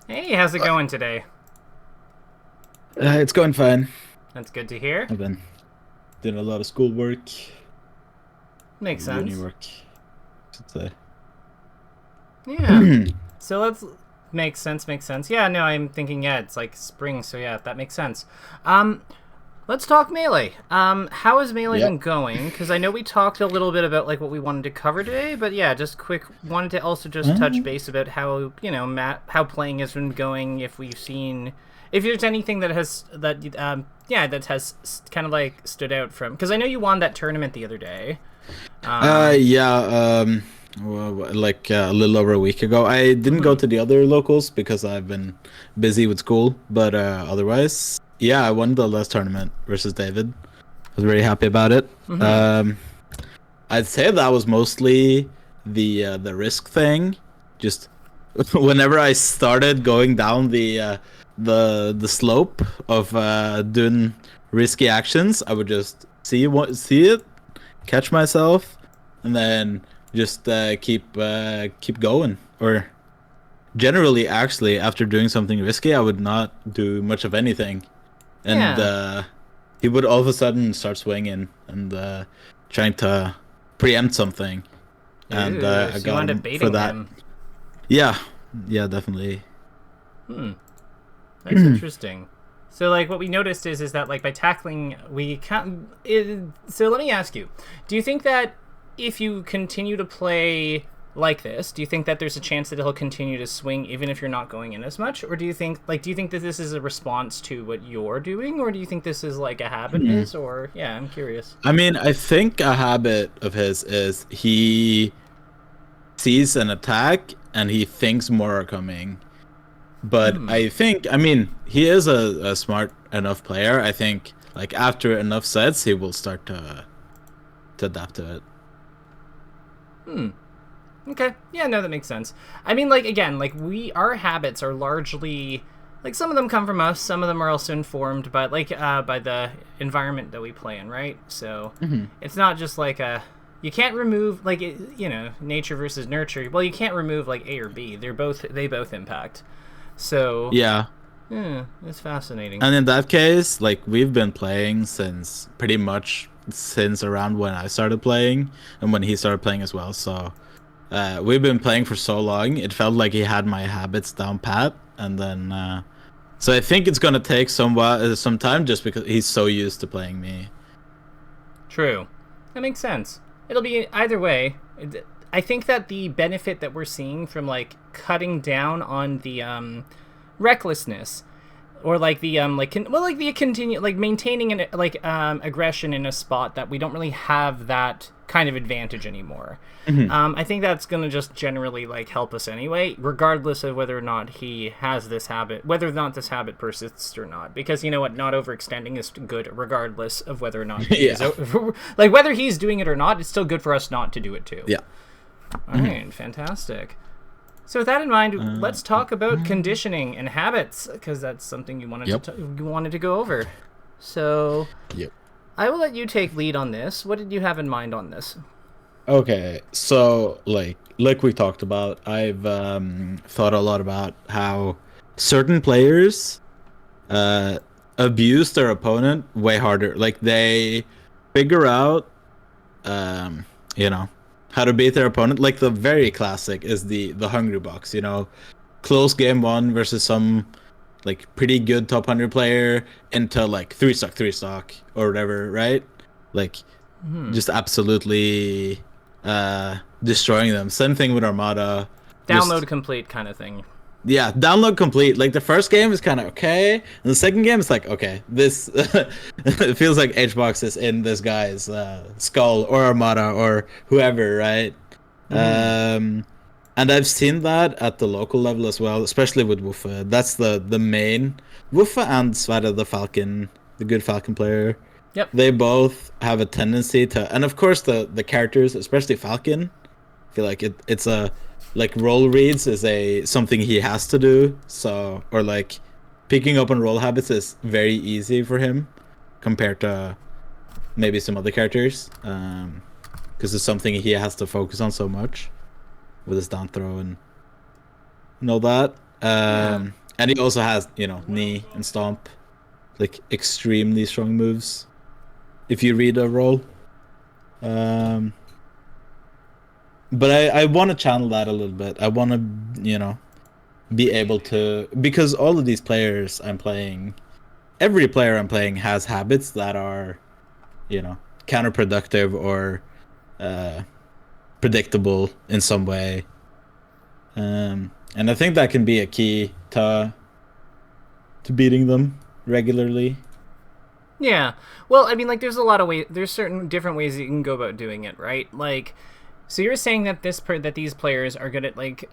Hey, how's it going today? It's going fine. That's good to hear. I've been doing a lot of schoolwork, Makes uni sense. work, I should say. Yeah. So let's makes sense, makes sense. Yeah, no, I'm thinking it's like spring, so yeah, that makes sense. Um let's talk melee. How has melee Yeah. been going? Cuz I know we talked a little bit about like what we wanted to cover today, but yeah, just quick wanted to also just touch Uh, base about how, how playing has been going, if there's anything that that has kind of like stood out from cuz I know you won that tournament the other day. Um, yeah. Like a little over a week ago. I didn't go mhm, to the other locals because I've been busy with school. But otherwise, yeah, I won the last tournament versus David. I was very happy about it. mhm. Um, I'd say that was mostly the risk thing. Just whenever I started going down the slope of doing risky actions, I would just see it, catch myself, and then just keep going. Or generally, actually, after doing something risky, I would not do much of anything, and Yeah. he would all of a sudden start swinging and trying to preempt something, and Ooh, I so you got end up him for baiting that. him. Yeah, yeah, definitely. Hmm. That's interesting. So like what we noticed is that like by tackling we can't. So let me ask you: do you think that if you continue to play like this, do you think that there's a chance that he'll continue to swing even if you're not going in as much, or do you think that this is a response to what you're doing, or do you think this is like a habit of his, or yeah, I'm curious. I mean, I think a habit of his is he sees an attack and he thinks more are coming. But Hmm. I think, I mean, he is a smart enough player. I think, like after enough sets, he will start to adapt to it. Hmm. Okay. Yeah, no, that makes sense. I mean, like again, like our habits are largely like some of them come from us, some of them are also informed by by the environment that we play in, right? So Hmm. it's not just like a you can't remove nature versus nurture. Well, you can't remove like A or B. They both impact. So Yeah, yeah, it's fascinating. and in that case, like we've been playing since pretty much since around when I started playing and when he started playing as well. So we've been playing for so long. It felt like he had my habits down pat, and then so I think it's gonna take some time just because he's so used to playing me. True. That makes sense. It'll be either way. I think that the benefit that we're seeing from like cutting down on the recklessness or like the like the continue like maintaining an aggression in a spot that we don't really have that kind of advantage anymore. Mhm. I think that's gonna just generally like help us anyway, regardless of whether or not he has this habit, whether or not this habit persists or not. Because you know what, not overextending is good, regardless of whether or not he is Yeah, like whether he's doing it or not. It's still good for us not to do it too. yeah. All Mhm. right, fantastic. So with that in mind, let's talk about Mhm. conditioning and habits because that's something Yep. you wanted to go over. So Yep. I will let you take lead on this. What did you have in mind on this? Okay, so like we talked about, I've thought a lot about how certain players uh abuse their opponent way harder. Like they figure out um you know how to beat their opponent. Like the very classic is the hungry box, close game one versus some like pretty good top 100 player into like three stock or whatever, right? Like just absolutely destroying them. Same thing with Armada. Download Just complete kind of thing. yeah, download complete. Like the first game is kind of okay, and the second game is like okay, this it feels like HBox is in this guy's skull or Armada or whoever, right? Mm-hmm. Um, and I've seen that at the local level as well, especially with Wuffa. That's the main Wuffa and Sverre the Falcon, the good Falcon player. Yep. They both have a tendency to, and of course the characters, especially Falcon, I feel like it's a like roll reads is a something he has to do. So or like picking up on roll habits is very easy for him compared to maybe some other characters. Because it's something he has to focus on so much with his down throw and all that. And he also has, knee and stomp, like extremely strong moves. If you read a roll, but I want to channel that a little bit. I want to, be able to, because all of these players I'm playing, every player I'm playing has habits that are, counterproductive or predictable in some way. And I think that can be a key to beating them regularly. Yeah. Well, I mean, like, there's a lot of ways. There's certain different ways that you can go about doing it, right? Like, so you're saying that that these players are good at like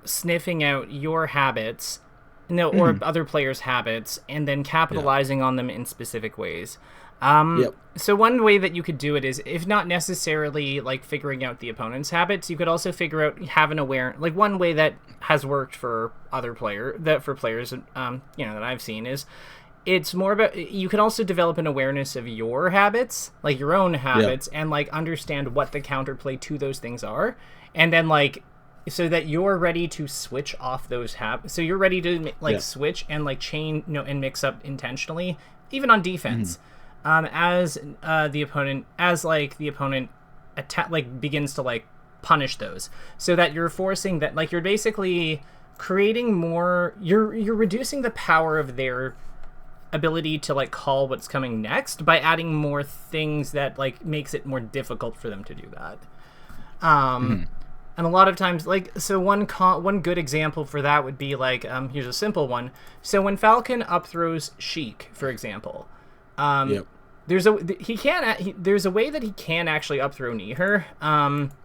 sniffing out your habits, no, or other players' habits, and then capitalizing on them in specific ways. Yep. So one way that you could do it is, if not necessarily like figuring out the opponent's habits, you could also figure out, have an aware, like one way that has worked for players, that I've seen is, it's more about, you can also develop an awareness of your habits, like your own habits, and like understand what the counterplay to those things are, and then like, so that you're ready to switch off those habits. So you're ready to switch and like chain, and mix up intentionally, even on defense. As the opponent begins to like punish those, so that you're forcing that, like, you're basically creating more, you're reducing the power of their ability to like call what's coming next by adding more things that like makes it more difficult for them to do that. And a lot of times, like, so one good example for that would be like, here's a simple one. So when Falcon up throws Sheik, for example, there's a way that he can actually up throw knee her.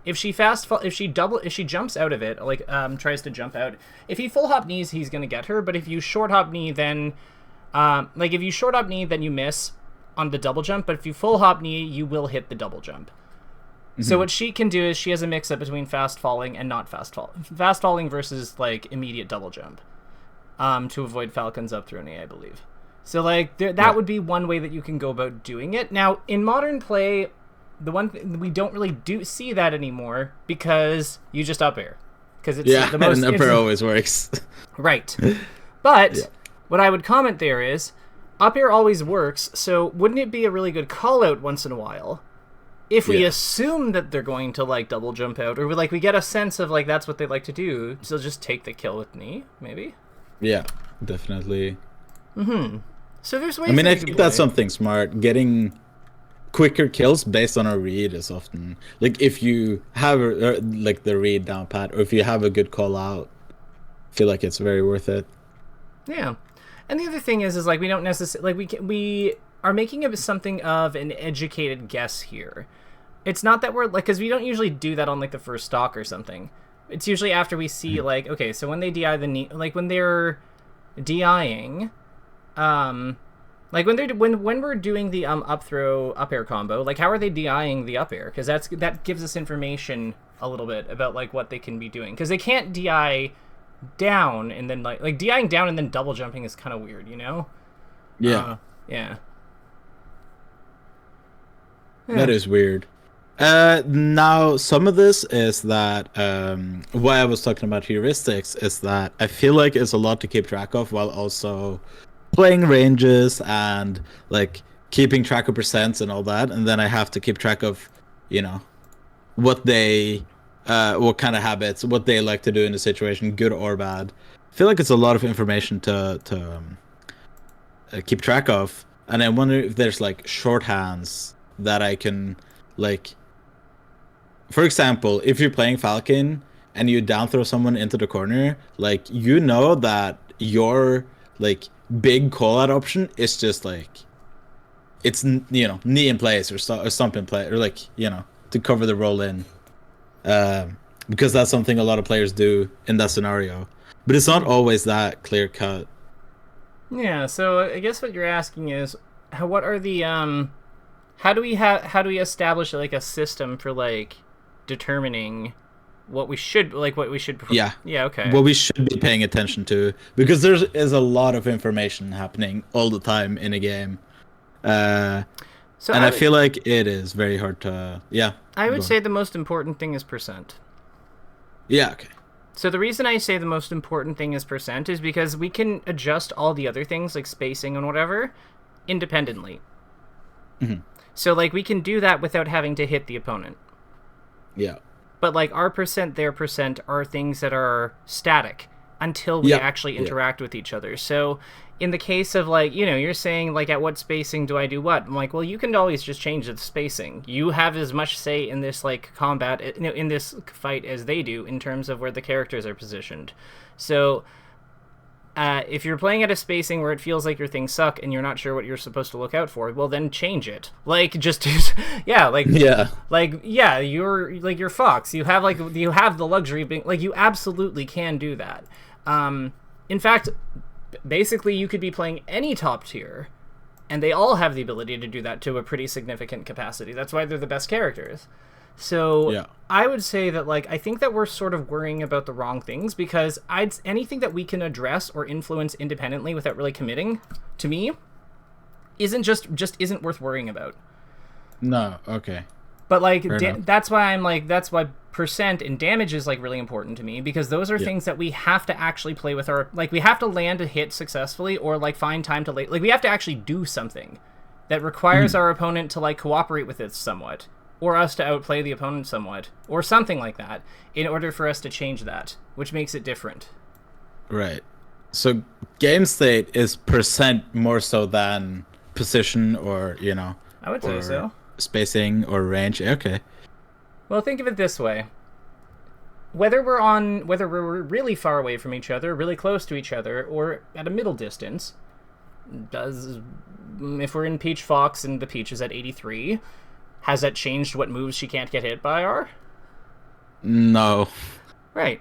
If she jumps out of it, like tries to jump out. If he full hop knees, he's gonna get her. But if you short hop knee, then if you short hop knee, then you miss on the double jump. But if you full hop knee, you will hit the double jump. So what she can do is, she has a mix up between fast falling and not fast falling versus like immediate double jump, to avoid Falcon's up throw knee, I believe. So like that would be one way that you can go about doing it. Now in modern play, the one thing we don't really see that anymore, because you just up air, because it's the most, and up air always works. Right. But what I would comment there is, up air always works. So wouldn't it be a really good call out once in a while, if we assume that they're going to like double jump out, or we get a sense of like that's what they like to do, so just take the kill with knee, maybe? Yeah, definitely. So there's ways. I mean, I think that's something smart. Getting quicker kills based on a read is often, like, if you have like the read down pat, or if you have a good call out, I feel like it's very worth it. Yeah, and the other thing is like, we don't necessarily we are making something of an educated guess here. It's not that we're like, because we don't usually do that on like the first stock or something. It's usually after we see like, okay, so when they DI the knee, like when they're DIing, like when we're doing the up throw up air combo, like how are they DIing the up air? Because that gives us information a little bit about like what they can be doing, because they can't DI down and then like DIing down and then double jumping is kind of weird, Yeah. Yeah. That is weird. Now, some of this is that why I was talking about heuristics is that I feel like it's a lot to keep track of, while also playing ranges and like keeping track of percents and all that. And then I have to keep track of, what they, what kind of habits, what they like to do in the situation, good or bad. I feel like it's a lot of information to keep track of. And I wonder if there's like shorthands that I can, like, for example, if you're playing Falcon and you down throw someone into the corner, like, that your like big call out option is just like, it's knee in place or stomp in place, or like to cover the roll in, because that's something a lot of players do in that scenario, but it's not always that clear cut. Yeah, so I guess what you're asking is, what are the how do we establish like a system for like determining what we should Yeah, okay, what we should be paying attention to, because there is a lot of information happening all the time in a game, and I feel like it is very hard to I would say the most important thing is percent. Yeah, okay. So the reason I say the most important thing is percent is because we can adjust all the other things like spacing and whatever independently. Mm-hmm. So like we can do that without having to hit the opponent. Yeah. But like our percent, their percent are things that are static until we actually interact with each other. So in the case of like, you know, you're saying like at what spacing do I do what? I'm like, well, you can always just change the spacing. You have as much say in this like combat, you know, in this fight as they do in terms of where the characters are positioned. So if you're playing at a spacing where it feels like your things suck and you're not sure what you're supposed to look out for, well then change it. Like just you're Fox. You have the luxury of being like, you absolutely can do that. In fact, basically you could be playing any top tier and they all have the ability to do that to a pretty significant capacity. That's why they're the best characters. So I would say that like I think that we're sort of worrying about the wrong things, because anything that we can address or influence independently without really committing, to me, isn't isn't worth worrying about. No, okay. But like that's why percent and damage is like really important to me, because those are things that we have to actually play with our, like we have to land a hit successfully or like find time to like we have to actually do something that requires our opponent to like cooperate with it somewhat, or us to outplay the opponent somewhat, or something like that, in order for us to change that, which makes it different. Right. So game state is percent more so than position, or, you know, I would say so. Spacing or range. Okay. Well, think of it this way. Whether we're really far away from each other, really close to each other, or at a middle distance, if we're in Peach Fox and the Peach is at 83, has that changed what moves she can't get hit by are? No. Right.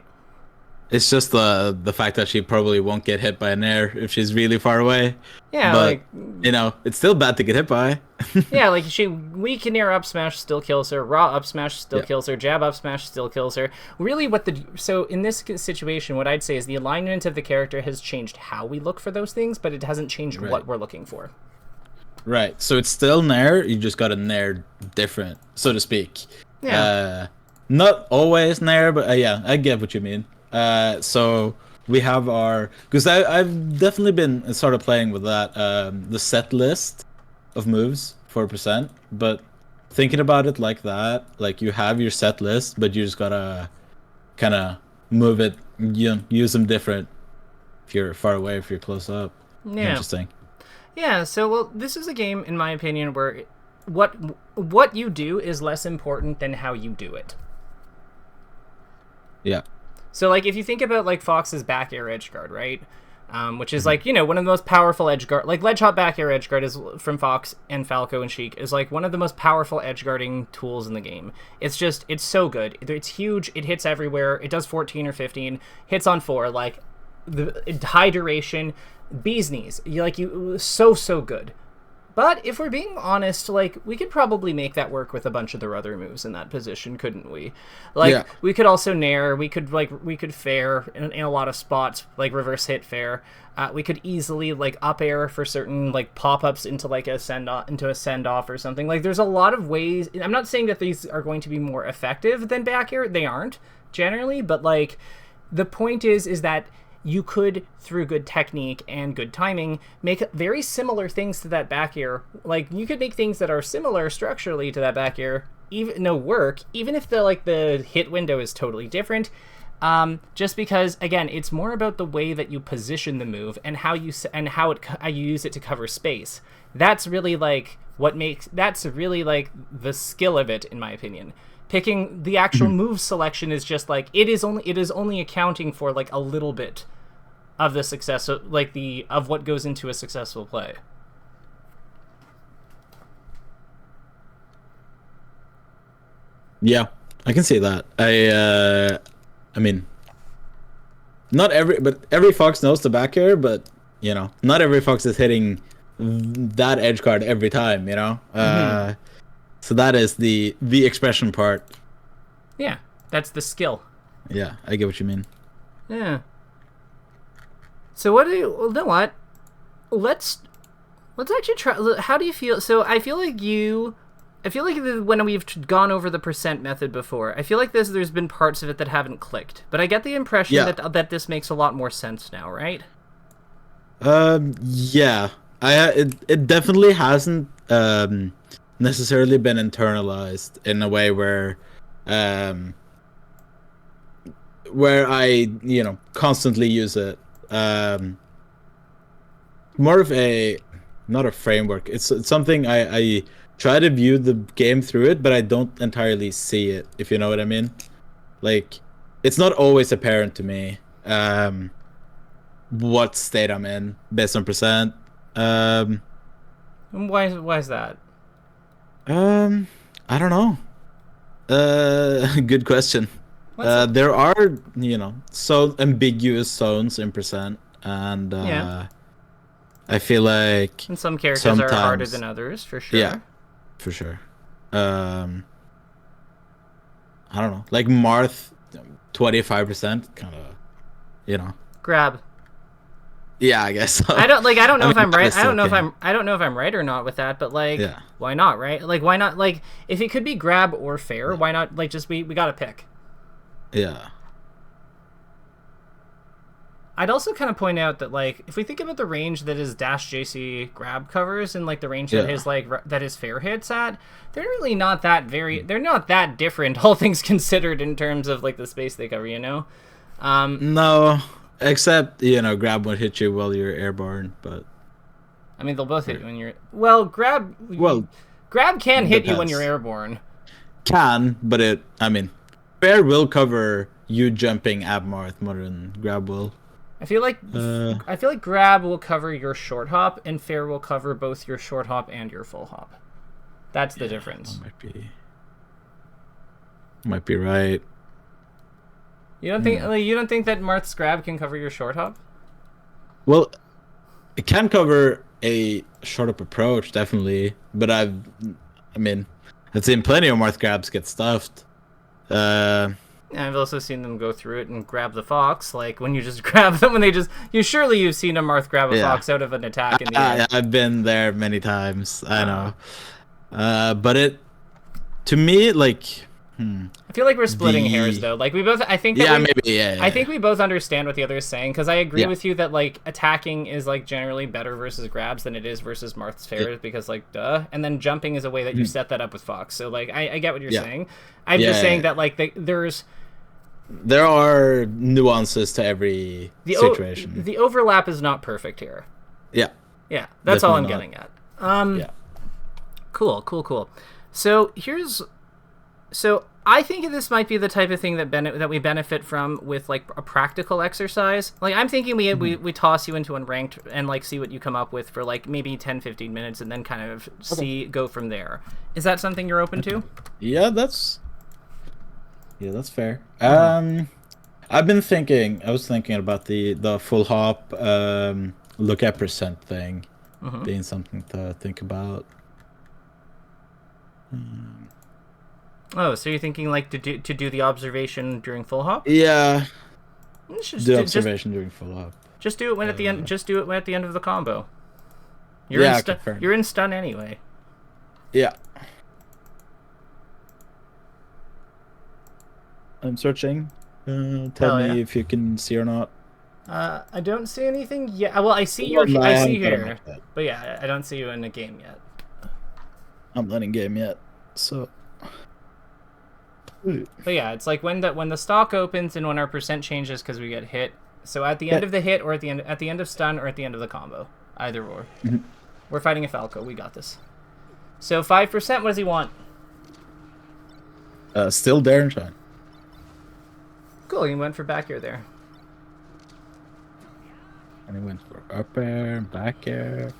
It's just the fact that she probably won't get hit by an air if she's really far away. Yeah, but, like, you know, it's still bad to get hit by. Yeah, like weak and air up smash still kills her, raw up smash still kills her, jab up smash still kills her. Really so in this situation, what I'd say is the alignment of the character has changed how we look for those things, but it hasn't changed what we're looking for. Right, so it's still Nair, you just got a Nair different, so to speak. Yeah. Not always Nair, but yeah, I get what you mean. So we have because I've definitely been sort of playing with that, the set list of moves for percent, but thinking about it like that, like you have your set list, but you just gotta kind of move it, you know, use them different if you're far away, if you're close up. Yeah. Interesting. Yeah, so, well, this is a game, in my opinion, where what you do is less important than how you do it. Yeah. So, like, if you think about, like, Fox's back air edge guard, right? Which is, like, you know, one of the most powerful edge guard... Like, ledge hop back air edge guard is from Fox and Falco and Sheik is, like, one of the most powerful edge guarding tools in the game. It's just... It's so good. It's huge. It hits everywhere. It does 14 or 15. Hits on 4. Like, the high duration... Bee's knees. So good. But if we're being honest, like, we could probably make that work with a bunch of their other moves in that position, couldn't we? Like, we could also nair, we could fair in a lot of spots, like reverse hit fair. We could easily, like, up air for certain, like, pop-ups into, like, a send-off or something. Like, there's a lot of ways. I'm not saying that these are going to be more effective than back air. They aren't, generally. But, like, the point is that you could, through good technique and good timing, make very similar things to that back air. Like, you could make things that are similar structurally to that back air, even if the hit window is totally different. Just because, again, it's more about the way that you position the move and how you use it to cover space. That's really like the skill of it, in my opinion. Picking the actual move selection is just like it is only accounting for like a little bit of the success, of what goes into a successful play. Yeah, I can see that. I mean, not every Fox knows the back air, but you know, not every Fox is hitting that edge guard every time. You know. So that is the expression part. Yeah, that's the skill. Yeah, I get what you mean. Yeah. So you know what? Let's actually try. How do you feel? So I feel like you I feel like when we've gone over the percent method before, I feel like there's been parts of it that haven't clicked. But I get the impression that this makes a lot more sense now, right? Yeah. It definitely hasn't necessarily been internalized in a way where I, constantly use it. More of a, not a framework. It's something I try to view the game through it, but I don't entirely see it, if you know what I mean. Like, it's not always apparent to me what state I'm in based on percent. Why is that? I don't know. Good question. There are, so ambiguous zones in percent, and I feel like and some characters are harder than others, for sure. Yeah, for sure. I don't know, like Marth, 25%, kind of, Grab. Yeah, I guess so. I don't know if I'm right. I don't know if I'm right or not with that, but like, why not, right? Like, why not? Like, if it could be grab or fair, why not? Like, just we gotta pick. Yeah. I'd also kind of point out that, like, if we think about the range that is dash JC grab covers and like the range that his that his fair hits at, they're really not that they're not that different, all things considered, in terms of like the space they cover. No, except grab won't hit you while you're airborne, but I mean they'll both hit you when you're grab can hit you when you're airborne. But fair will cover you jumping ab Marth more than grab will. I feel like grab will cover your short hop, and fair will cover both your short hop and your full hop. That's the difference. Might be right. You don't think that Marth's grab can cover your short hop? Well, it can cover a short hop approach, definitely. But I've seen plenty of Marth grabs get stuffed. I've also seen them go through it and grab the fox, like when you just grab them you've seen a Marth grab a fox out of an attack in the air. I've been there many times. I know. But to me, like, I feel like we're splitting hairs though. Like I think we both understand what the other is saying, because I agree with you that like attacking is like generally better versus grabs than it is versus Marth's fair, because like duh, and then jumping is a way that you set that up with fox. So like I get what you're saying. I'm just saying that like there are nuances to every situation. The overlap is not perfect here. Yeah. Yeah, that's all I'm getting at. Cool. So I think this might be the type of thing that we benefit from with like a practical exercise. Like I'm thinking we toss you into unranked and like see what you come up with for like maybe 10-15 minutes and then kind of go from there. Is that something you're open to? Yeah, that's fair. I was thinking about the full hop look at percent thing being something to think about. Oh, so you're thinking like to do the observation during full hop? Yeah. During full hop. Just do it at the end. Just do it at the end of the combo. You're in stun anyway. Yeah. I'm searching. Tell me if you can see or not. I don't see anything yet. Well, I see you here, but yeah, I don't see you in the game yet. I'm not in game yet, so. But yeah, it's like when the stock opens and when our percent changes because we get hit. So at the end of the hit, or at the end of stun, or at the end of the combo, either or. We're fighting a Falco. We got this. So 5%. What does he want? Still dare and shine. Cool. He went for back air there. And he went for up air, back air.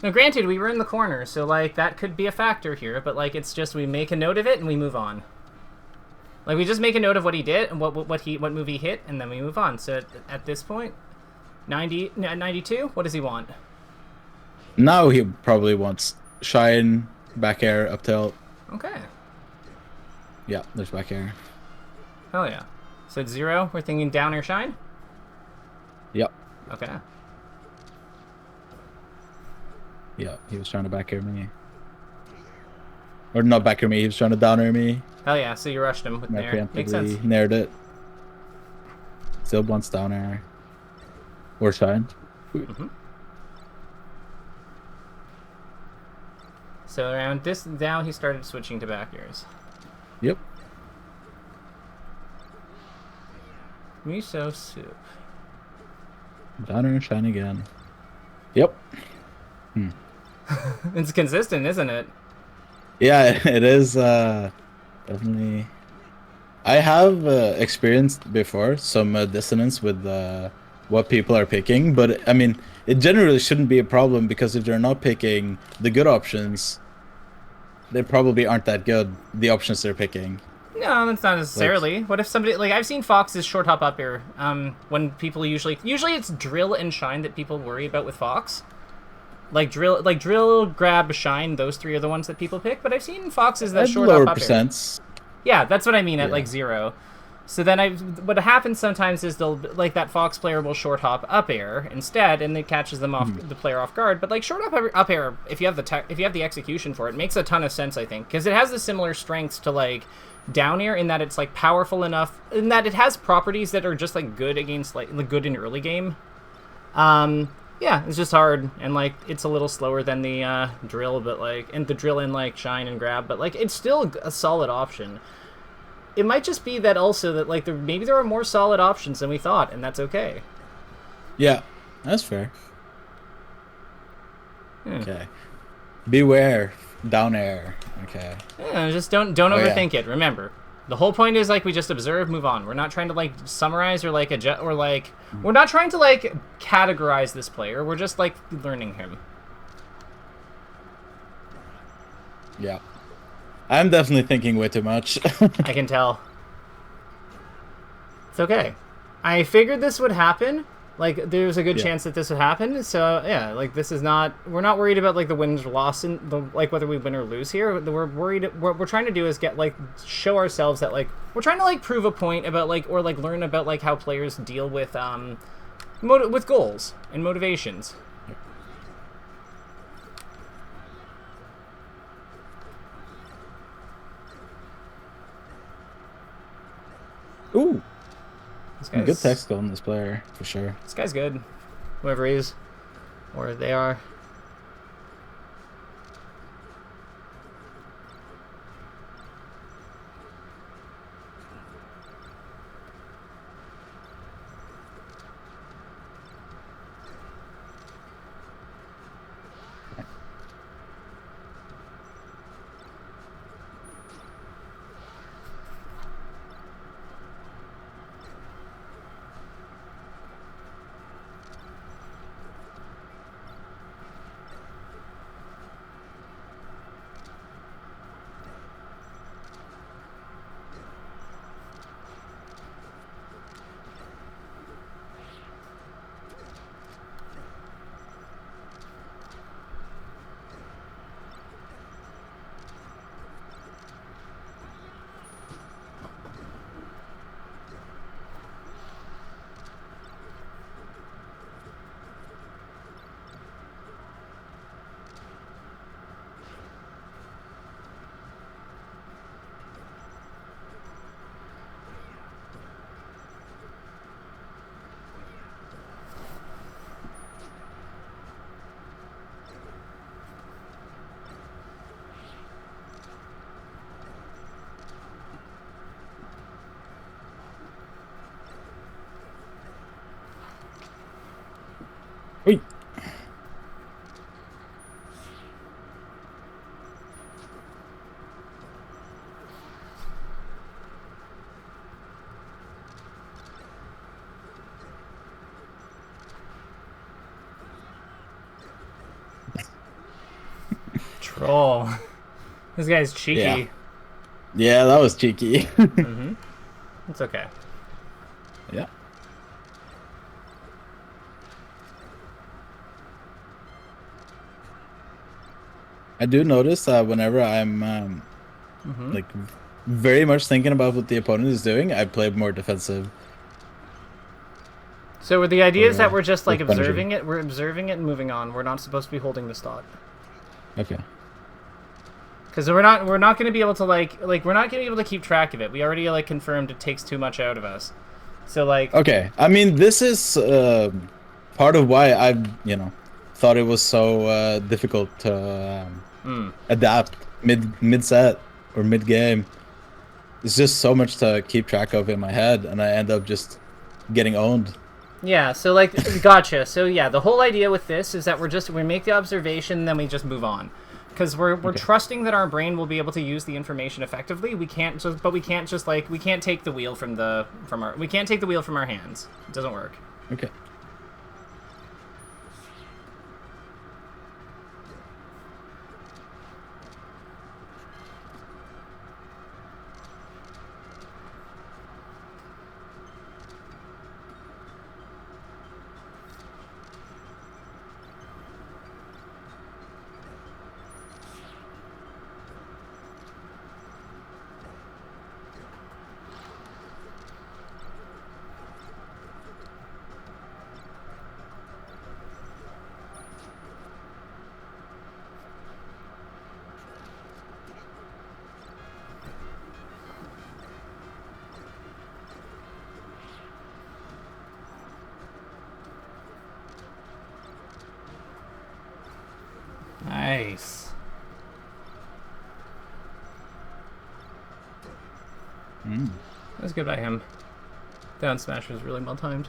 Now, granted, we were in the corner, so like that could be a factor here. But like, it's just we make a note of it and we move on. Like we just make a note of what he did and what move he hit, and then we move on. So at this point, 92. What does he want? Now he probably wants shine, back air, up tilt. Okay. Yeah, there's back air. Hell yeah. So it's 0. We're thinking down or shine? Yep. Okay. Yeah, he was trying to back air me. Or not backer me, he was trying to downer me. Oh yeah, so you rushed him with I Nair. Makes sense. preemptively nared it. Still wants downer. Or shine. Mm-hmm. So around this now he started switching to backers. Yep. Miso soup. Downer and shine again. Yep. It's consistent, isn't it? Yeah, it is definitely. I have experienced before some dissonance with what people are picking, but I mean, it generally shouldn't be a problem because if they're not picking the good options, they probably aren't that good, the options they're picking. No, that's not necessarily. What if somebody like I've seen Fox's short hop up air when people usually it's drill and shine that people worry about with Fox. Like drill, grab, shine, those three are the ones that people pick, but I've seen Fox's that short lower hop up percents. air. Yeah, that's what I mean at like 0. So then what happens sometimes is they'll like that Fox player will short hop up air instead, and it catches them off the player off guard. But like short hop up air, if you have the execution for it, makes a ton of sense, I think, because it has the similar strengths to like down air in that it's like powerful enough, in that it has properties that are just like good against like good in early game. Yeah, it's just hard, and like it's a little slower than the drill, but like and the drill and like shine and grab, but like it's still a solid option. It might just be that also that like maybe there are more solid options than we thought, and that's okay. Yeah, that's fair. Okay. Beware down air. Okay. Yeah, just don't overthink it. Remember, the whole point is like we just observe, move on. We're not trying to like summarize or like adjust or like we're not trying to like categorize this player. We're just like learning him. Yeah. I'm definitely thinking way too much. I can tell. It's okay. I figured this would happen. Like, there's a good chance that this would happen. So, yeah, like, this is not... We're not worried about, like, the wins or loss, and like, whether we win or lose here. We're worried... What we're trying to do is get, like, show ourselves that, like... We're trying to, like, prove a point about, like... Or, like, learn about, like, how players deal with, with goals and motivations. Ooh. Good tech skill on this player, for sure. This guy's good. Whoever he is. Or they are. Wait. Troll. This guy's cheeky. Yeah, that was cheeky. Mm-hmm. It's okay. Yeah. I do notice that whenever I'm like very much thinking about what the opponent is doing, I play more defensive. So the idea is that we're just like observing it. We're observing it and moving on. We're not supposed to be holding this thought. Okay. Because we're not going to be able to like we're not going to be able to keep track of it. We already like confirmed it takes too much out of us. So like Okay, I mean this is part of why I thought it was so difficult to adapt mid set or mid game. It's just so much to keep track of in my head, and I end up just getting owned. Yeah, so like gotcha. So yeah, the whole idea with this is that we make the observation, then we just move on. Because we're trusting that our brain will be able to use the information effectively. We can't take the wheel from our hands. It doesn't work. Okay. Nice. That was good by him. Down smash was really well timed.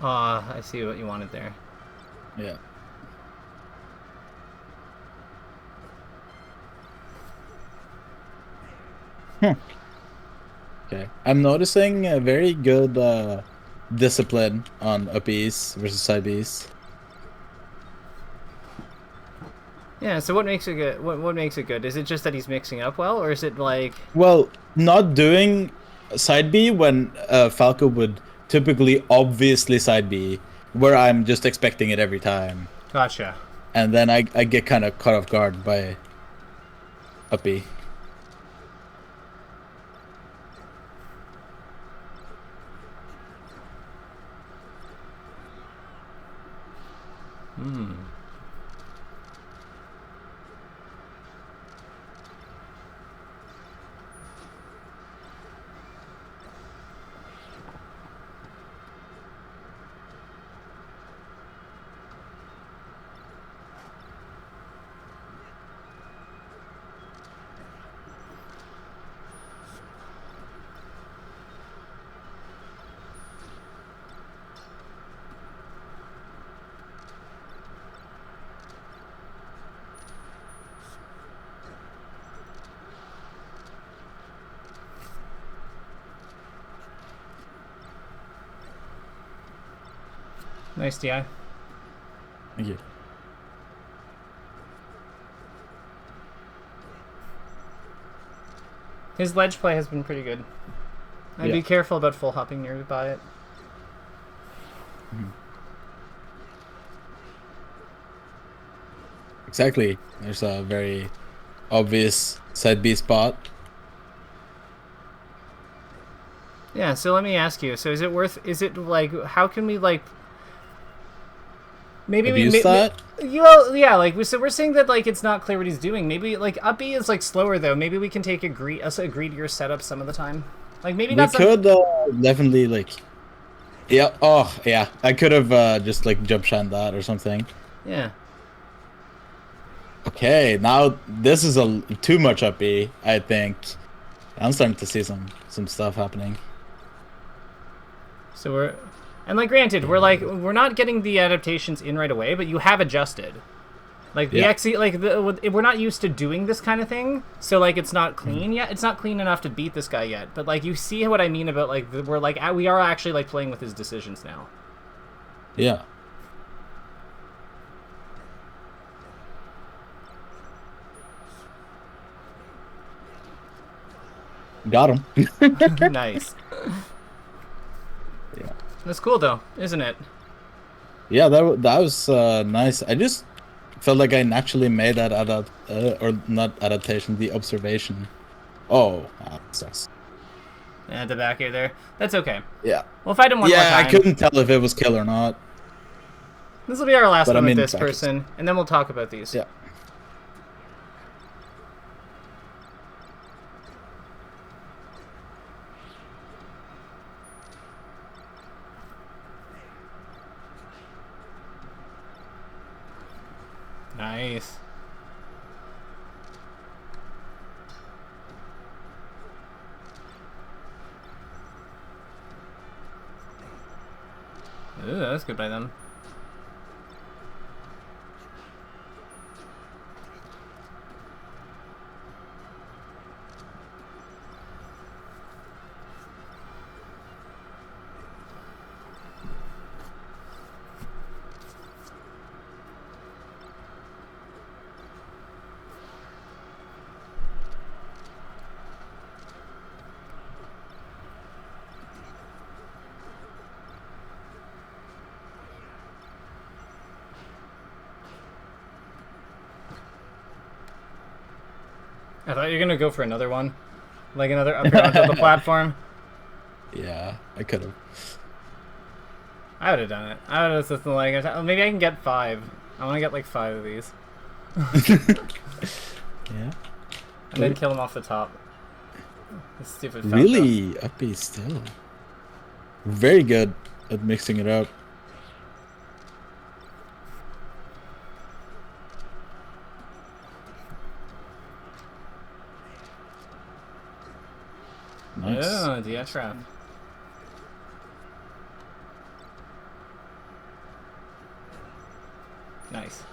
I see what you wanted there. Yeah. Okay. I'm noticing a very good discipline on up Bs versus side Bs. Yeah, so what makes it good? What makes it good? Is it just that he's mixing up well, or is it like... Well, not doing side B when Falco would typically obviously side B, where I'm just expecting it every time. Gotcha. And then I get kind of caught off guard by up B. Nice DI. Thank you. His ledge play has been pretty good. I'd be careful about full hopping nearby it. Exactly. There's a very obvious side B spot. Yeah, so let me ask you. So is it like, how can we like... Maybe abuse that? Well, yeah, like so we're saying that like it's not clear what he's doing. Maybe like up B is like slower though. Maybe we can take a greedier setup some of the time. Like maybe not. We could definitely like. Yeah. Oh yeah. I could have just like jump shot that or something. Yeah. Okay. Now this is too much up B. I think. I'm starting to see some stuff happening. So we're. And like, granted, we're not getting the adaptations in right away, but you have adjusted. Like we're not used to doing this kind of thing, so like it's not clean yet. It's not clean enough to beat this guy yet. But like you see what I mean about like we are actually like playing with his decisions now. Yeah. Got him. Nice. Yeah. That's cool though, isn't it? Yeah, that was nice. I just felt like I naturally made that or not adaptation, the observation. Oh, that sucks. Yeah, the back air there. That's okay. Yeah. We'll fight him one more time. Yeah, I couldn't tell if it was kill or not. This will be our last But one I'm with in this practice. person, and then we'll talk about these. Yeah. Nice. Ooh, that's good by them. I thought you were gonna go for another one. Like another up here onto the platform. Yeah, I could have. I would have done it. I would have something like, maybe I can get 5. I want to get like 5 of these. Yeah. And then kill him off the top. This stupid fat Really uppy still. Very good at mixing it up. Nice. Oh, DS trap. Nice.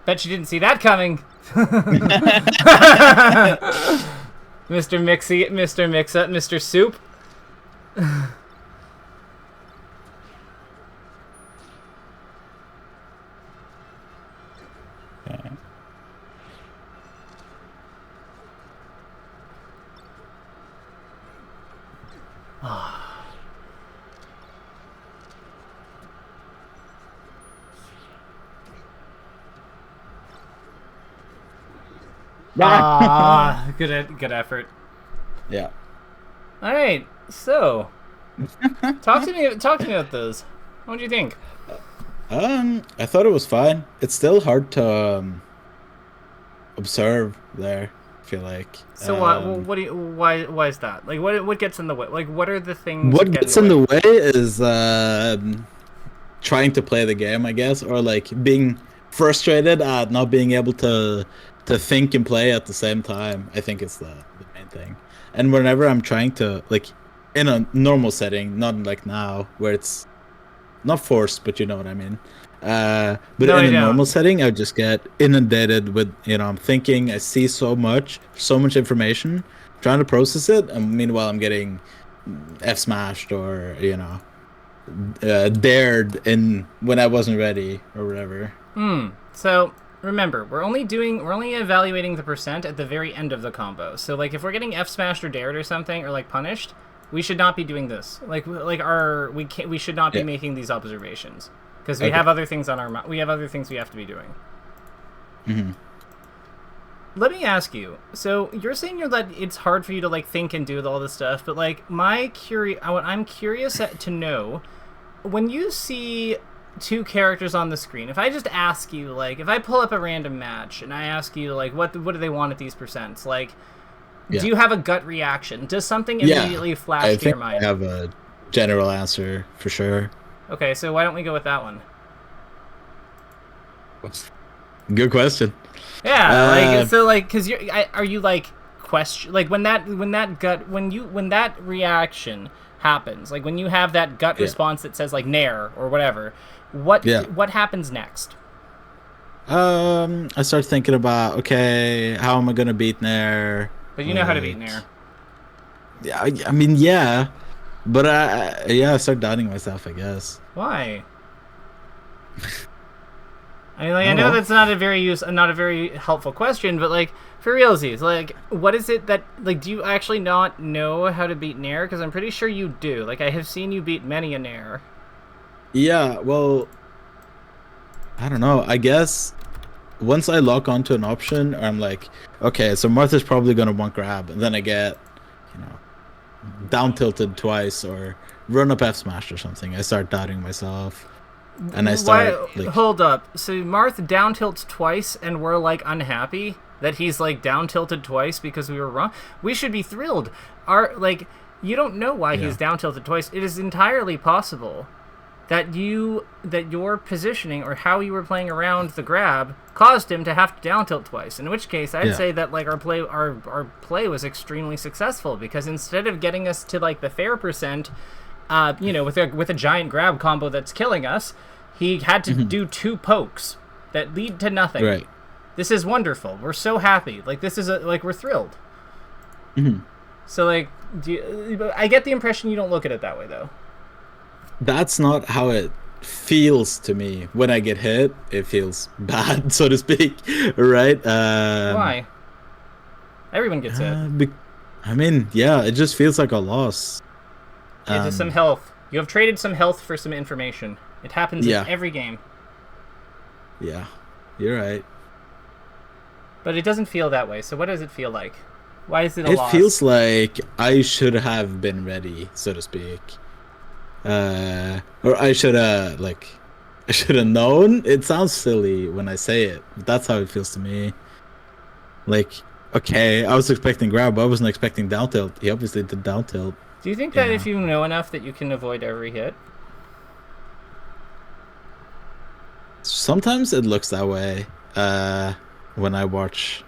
Bet you didn't see that coming. Mr. Mixy, Mr. Mix-Up, Mr. Soup. Okay. Good effort. Yeah. All right, so talk to me about those. What do you think? I thought it was fine. It's still hard to observe there. I feel like. So what do you, why is that? Like what gets in the way? Like what are the things? What that gets in the way is trying to play the game, I guess, or like being frustrated at not being able to think and play at the same time. I think it's the main thing. And whenever I'm trying to, like, in a normal setting, not like now where it's not forced, but you know what I mean. But No, in I a don't. normal setting, I just get inundated with, I'm thinking, I see so much information, trying to process it, and meanwhile I'm getting F smashed or dared in when I wasn't ready or whatever. So remember, we're only evaluating the percent at the very end of the combo. So like if we're getting F smashed or dared or something or like punished, we should not be doing this. We should not be making these observations because we have other things on our we have other things we have to be doing. Mm-hmm. Let me ask you. So you're saying that it's hard for you to like think and do all this stuff, but like I'm curious to know when you see 2 characters on the screen. If I just ask you, like, if I pull up a random match and I ask you, like, what do they want at these percents? Like, do you have a gut reaction? Does something immediately flash to your mind? I have a general answer for sure. Okay, so why don't we go with that one? Good question. Yeah, because are you like question like when that reaction happens, like when you have that gut response that says like nair or whatever, what happens next? I start thinking about, okay, how am I gonna beat nair? But you know how to beat nair. Yeah, I mean, yeah, but I start doubting myself, I guess. Why? I mean, like, I know that's not a very helpful question, but like for realsies, like, what is it that like do you actually not know how to beat nair? Because I'm pretty sure you do. Like, I have seen you beat many a nair. Yeah, well, I don't know. I guess once I lock onto an option, I'm like, okay, so Martha's probably gonna want grab, and then I get, down tilted twice or run up F smash or something. I start doubting myself. and I start like, hold up. So Marth down tilts twice, and we're like unhappy that he's like down tilted twice because we were wrong. We should be thrilled. You don't know why he's down tilted twice. It is entirely possible that your positioning or how you were playing around the grab caused him to have to down tilt twice. In which case, I'd say that like our play was extremely successful, because instead of getting us to like the fair percent, with a giant grab combo that's killing us, he had to do 2 pokes that lead to nothing. Right. This is wonderful. We're so happy. Like this is we're thrilled. So like, I get the impression you don't look at it that way though. That's not how it feels to me. When I get hit, it feels bad, so to speak, right? Why? Everyone gets hit. I mean, yeah, it just feels like a loss. It's some health. You have traded some health for some information. It happens in every game. Yeah, you're right. But it doesn't feel that way. So what does it feel like? Why is it a loss? It feels like I should have been ready, so to speak. Or I should have known. It sounds silly when I say it, but that's how it feels to me. Like, okay, I was expecting grab, but I wasn't expecting down tilt. He obviously did down tilt. Do you think that if you know enough that you can avoid every hit? Sometimes it looks that way. When I watch,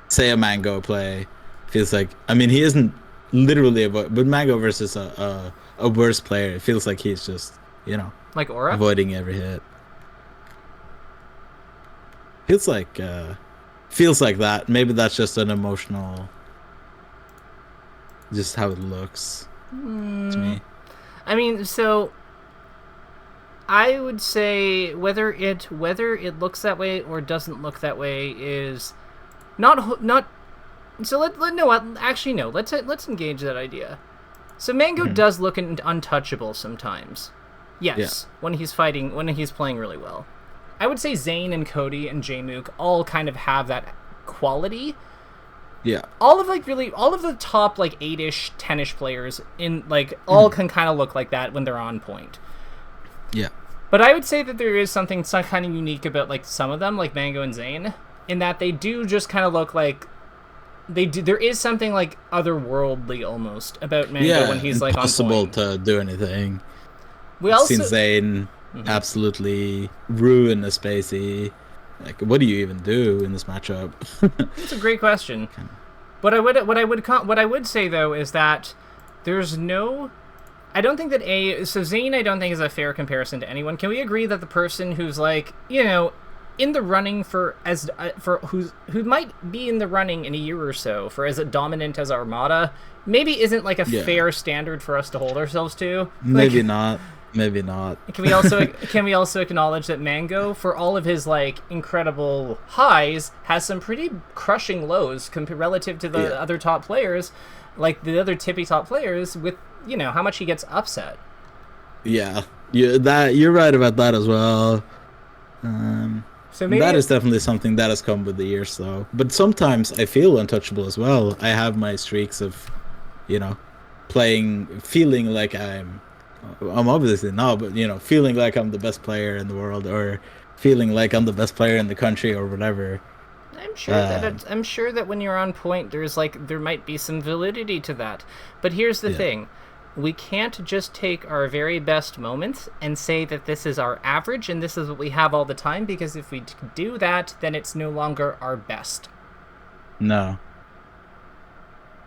say, a Mango play, feels like, I mean, he isn't literally but Mango versus a worse player, it feels like he's just, like Aura, avoiding every hit. Feels like that. Maybe that's just an emotional, just how it looks to me. I mean, so I would say whether it looks that way or doesn't look that way is not. So let's engage that idea. So Mango does look untouchable sometimes. Yes, when he's playing really well. I would say Zane and Cody and Jmook all kind of have that quality. Yeah. All of the top like 8-ish, 10-ish players in like all can kind of look like that when they're on point. Yeah. But I would say that there is some kind of unique about like some of them, like Mango and Zane, in that they do just kind of look like there is something like otherworldly almost about Mango when he's like on point. Impossible to do anything. We also seen Zane absolutely ruin a Spacey. Like, what do you even do in this matchup? That's a great question. What I would say though is that there's no. I don't think that Zane I don't think is a fair comparison to anyone. Can we agree that the person who's like in the running who might be in the running in a year or so for as dominant as Armada maybe isn't like a fair standard for us to hold ourselves to? Maybe not. Can we also acknowledge that Mango, for all of his like incredible highs, has some pretty crushing lows relative to the other top players, like the other tippy top players, with how much he gets upset. Yeah, you're right about that as well. So maybe that is definitely something that has come with the years, though. But sometimes I feel untouchable as well. I have my streaks of, feeling like I'm obviously not, but feeling like I'm the best player in the world, or feeling like I'm the best player in the country, or whatever. I'm sure that when you're on point, there might be some validity to that. But here's the thing. We can't just take our very best moments and say that this is our average and this is what we have all the time, because if we do that, then it's no longer our best. No.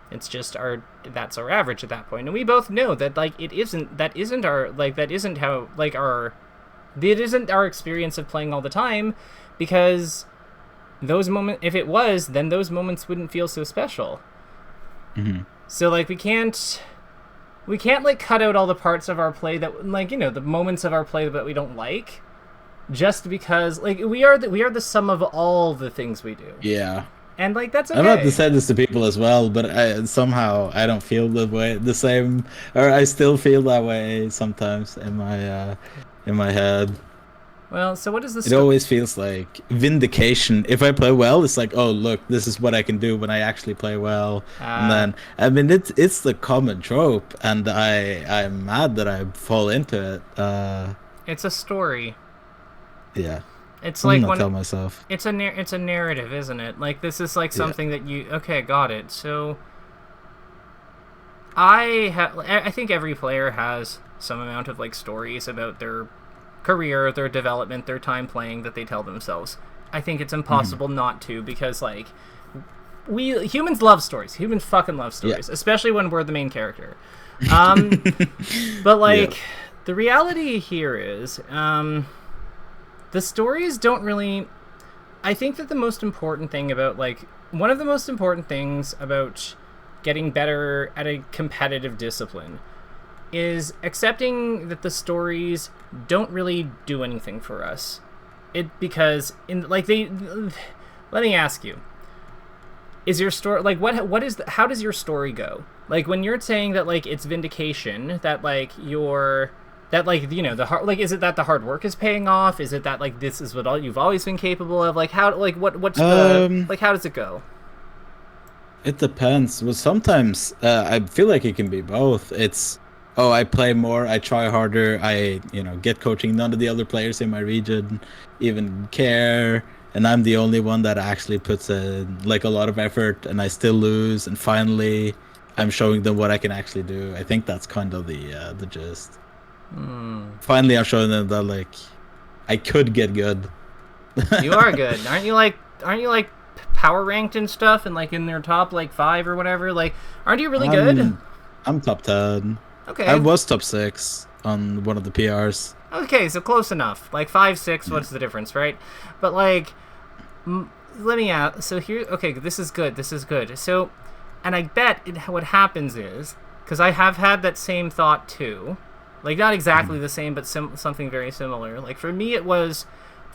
It's just that's our average at that point. And we both know that it isn't our experience of playing all the time, because those moments, if it was, then those moments wouldn't feel so special. So we can't cut out all the parts of our play that the moments of our play that we don't like, just because we are the sum of all the things we do. Yeah. And that's okay. I'm about to say this to people as well, but somehow I don't feel the same, or I still feel that way sometimes in my head. Well, so what is this? It always feels like vindication. If I play well, it's like, oh look, this is what I can do when I actually play well. And then it's the common trope, and I'm mad that I fall into it. It's a story. Yeah. It's I'm like gonna tell myself. it's a narrative, isn't it? Like this is like something that you okay, got it. So I think every player has some amount of like stories about their career, their development, their time playing that they tell themselves. I think it's impossible not to, because like we humans love stories. Humans fucking love stories, especially when we're the main character. But like the reality here is the stories don't really... I think that the most important thing about, like, one of the most important things about getting better at a competitive discipline is accepting that the stories don't really do anything for us. Because, let me ask you, is your story, like, how does your story go? Like, when you're saying that, like, it's vindication, that, like, is it that the hard work is paying off? Is it that, like, this is what you've always been capable of? Like, how, like, what's the, like, how does it go? It depends. Well, sometimes I feel like it can be both. It's, oh, I play more, I try harder, I, get coaching. None of the other players in my region even care, and I'm the only one that actually puts in, like, a lot of effort, and I still lose, and finally I'm showing them what I can actually do. I think that's kind of the gist. Finally, I'm showing them that, like, I could get good. You are good, aren't you? Like power ranked and stuff, and like in their top like 5 or whatever. Like, aren't you really good? I'm top 10. Okay. I was top 6 on one of the PRs. Okay, so close enough. Like 5, 6. What's the difference, right? But like, let me ask. So here, okay, this is good. This is good. So, and I bet what happens is, because I have had that same thought too. Like, not exactly the same, but something very similar. Like, for me, it was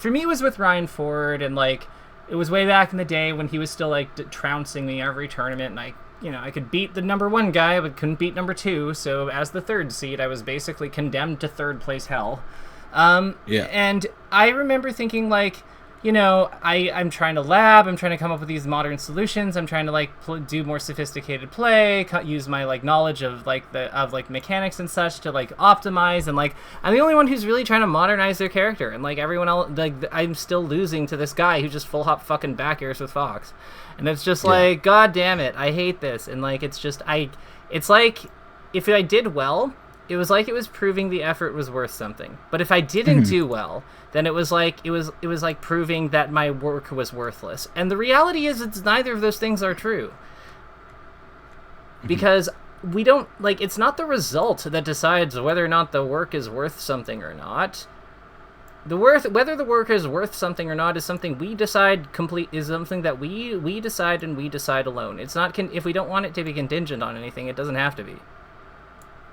with Ryan Ford, and, like, it was way back in the day when he was still, like, trouncing me every tournament, and I could beat the number 1 guy, but couldn't beat number 2, so as the 3rd seed, I was basically condemned to 3rd place hell. And I remember thinking, like, I'm trying to lab, I'm trying to come up with these modern solutions, I'm trying to, like, do more sophisticated play, use my, like, knowledge of, like, mechanics and such to, like, optimize, and, like, I'm the only one who's really trying to modernize their character, and, like, everyone else, like, I'm still losing to this guy who just full hop fucking back airs with Fox. And it's just like, god damn it, I hate this, and, like, it's just, it's like, if I did well, it was like it was proving the effort was worth something. But if I didn't do well, then it was like proving that my work was worthless. And the reality is, it's neither of those things are true. Because we don't, like, it's not the result that decides whether or not the work is worth something or not. Whether the work is worth something or not is something we decide is something that we decide, and we decide alone. It's not if we don't want it to be contingent on anything, it doesn't have to be.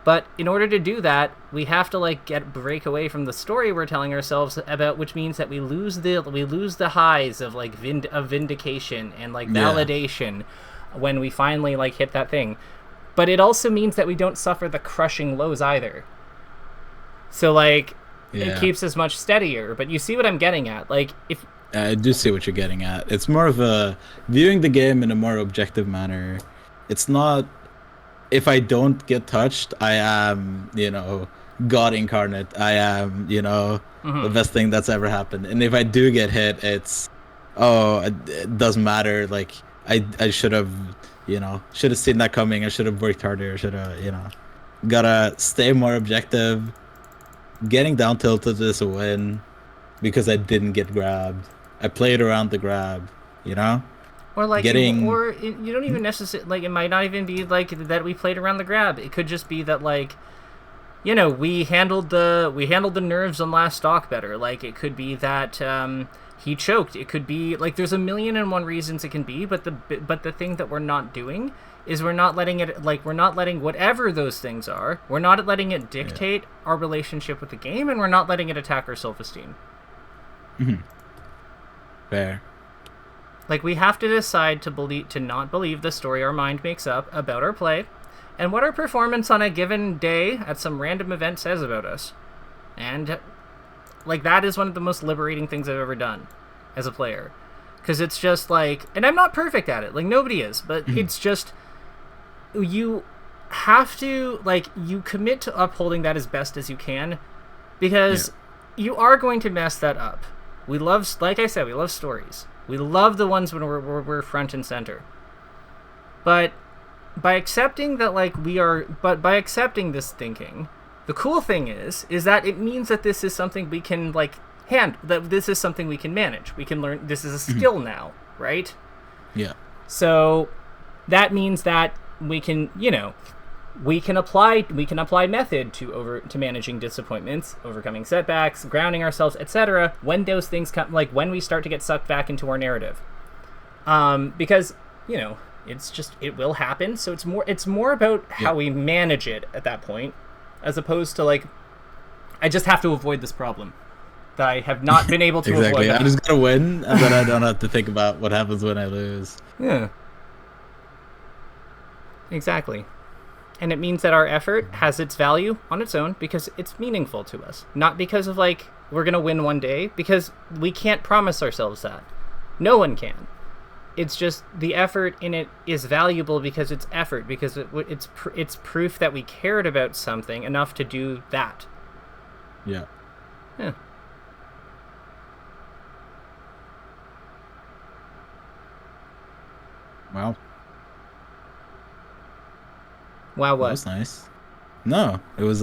But in order to do that, we have to, like, break away from the story we're telling ourselves about, which means that we lose the highs of, like, vindication and, like, validation when we finally, like, hit that thing. But it also means that we don't suffer the crushing lows either. So, like, it keeps us much steadier. But you see what I'm getting at? Like, if I do see what you're getting at. It's more of a viewing the game in a more objective manner. It's not, if I don't get touched, I am, God incarnate. I am, the best thing that's ever happened. And if I do get hit, it's, it doesn't matter. Like, I should have, seen that coming. I should have worked harder. I should have, gotta stay more objective. Getting down tilted is a win because I didn't get grabbed. I played around the grab, Or like, you don't even necessarily, like, it might not even be like that we played around the grab. It could just be that, like, we handled the nerves on last stock better. Like, it could be that he choked. It could be, like, there's 1,000,001 reasons it can be. But the thing that we're not doing is we're not letting whatever those things are. We're not letting it dictate our relationship with the game, and we're not letting it attack our self-esteem. Fair. Like, we have to decide to not believe the story our mind makes up about our play, and what our performance on a given day at some random event says about us. And, like, that is one of the most liberating things I've ever done as a player. Because it's just, like, and I'm not perfect at it, like, nobody is, but it's just, you have to, like, you commit to upholding that as best as you can, because you are going to mess that up. We love, like I said, we love stories. We love the ones when we're front and center. But by accepting that, like, by accepting this thinking, the cool thing is that it means that this is something we can, like, that this is something we can manage. We can learn, this is a skill now, right? Yeah. So that means that we can, we can apply method to managing disappointments, overcoming setbacks, grounding ourselves, etc. when those things come, like when we start to get sucked back into our narrative. Because, it will happen. So it's more about how we manage it at that point, as opposed to, like, I just have to avoid this problem that I have not been able to avoid. I'm just gonna win, and then I don't have to think about what happens when I lose. Yeah. Exactly. And it means that our effort has its value on its own because it's meaningful to us. Not because of, like, we're going to win one day, because we can't promise ourselves that. No one can. It's just the effort in it is valuable because it's effort, because it's proof that we cared about something enough to do that. Yeah. Yeah. Wow. Wow, what? That was nice. No, it was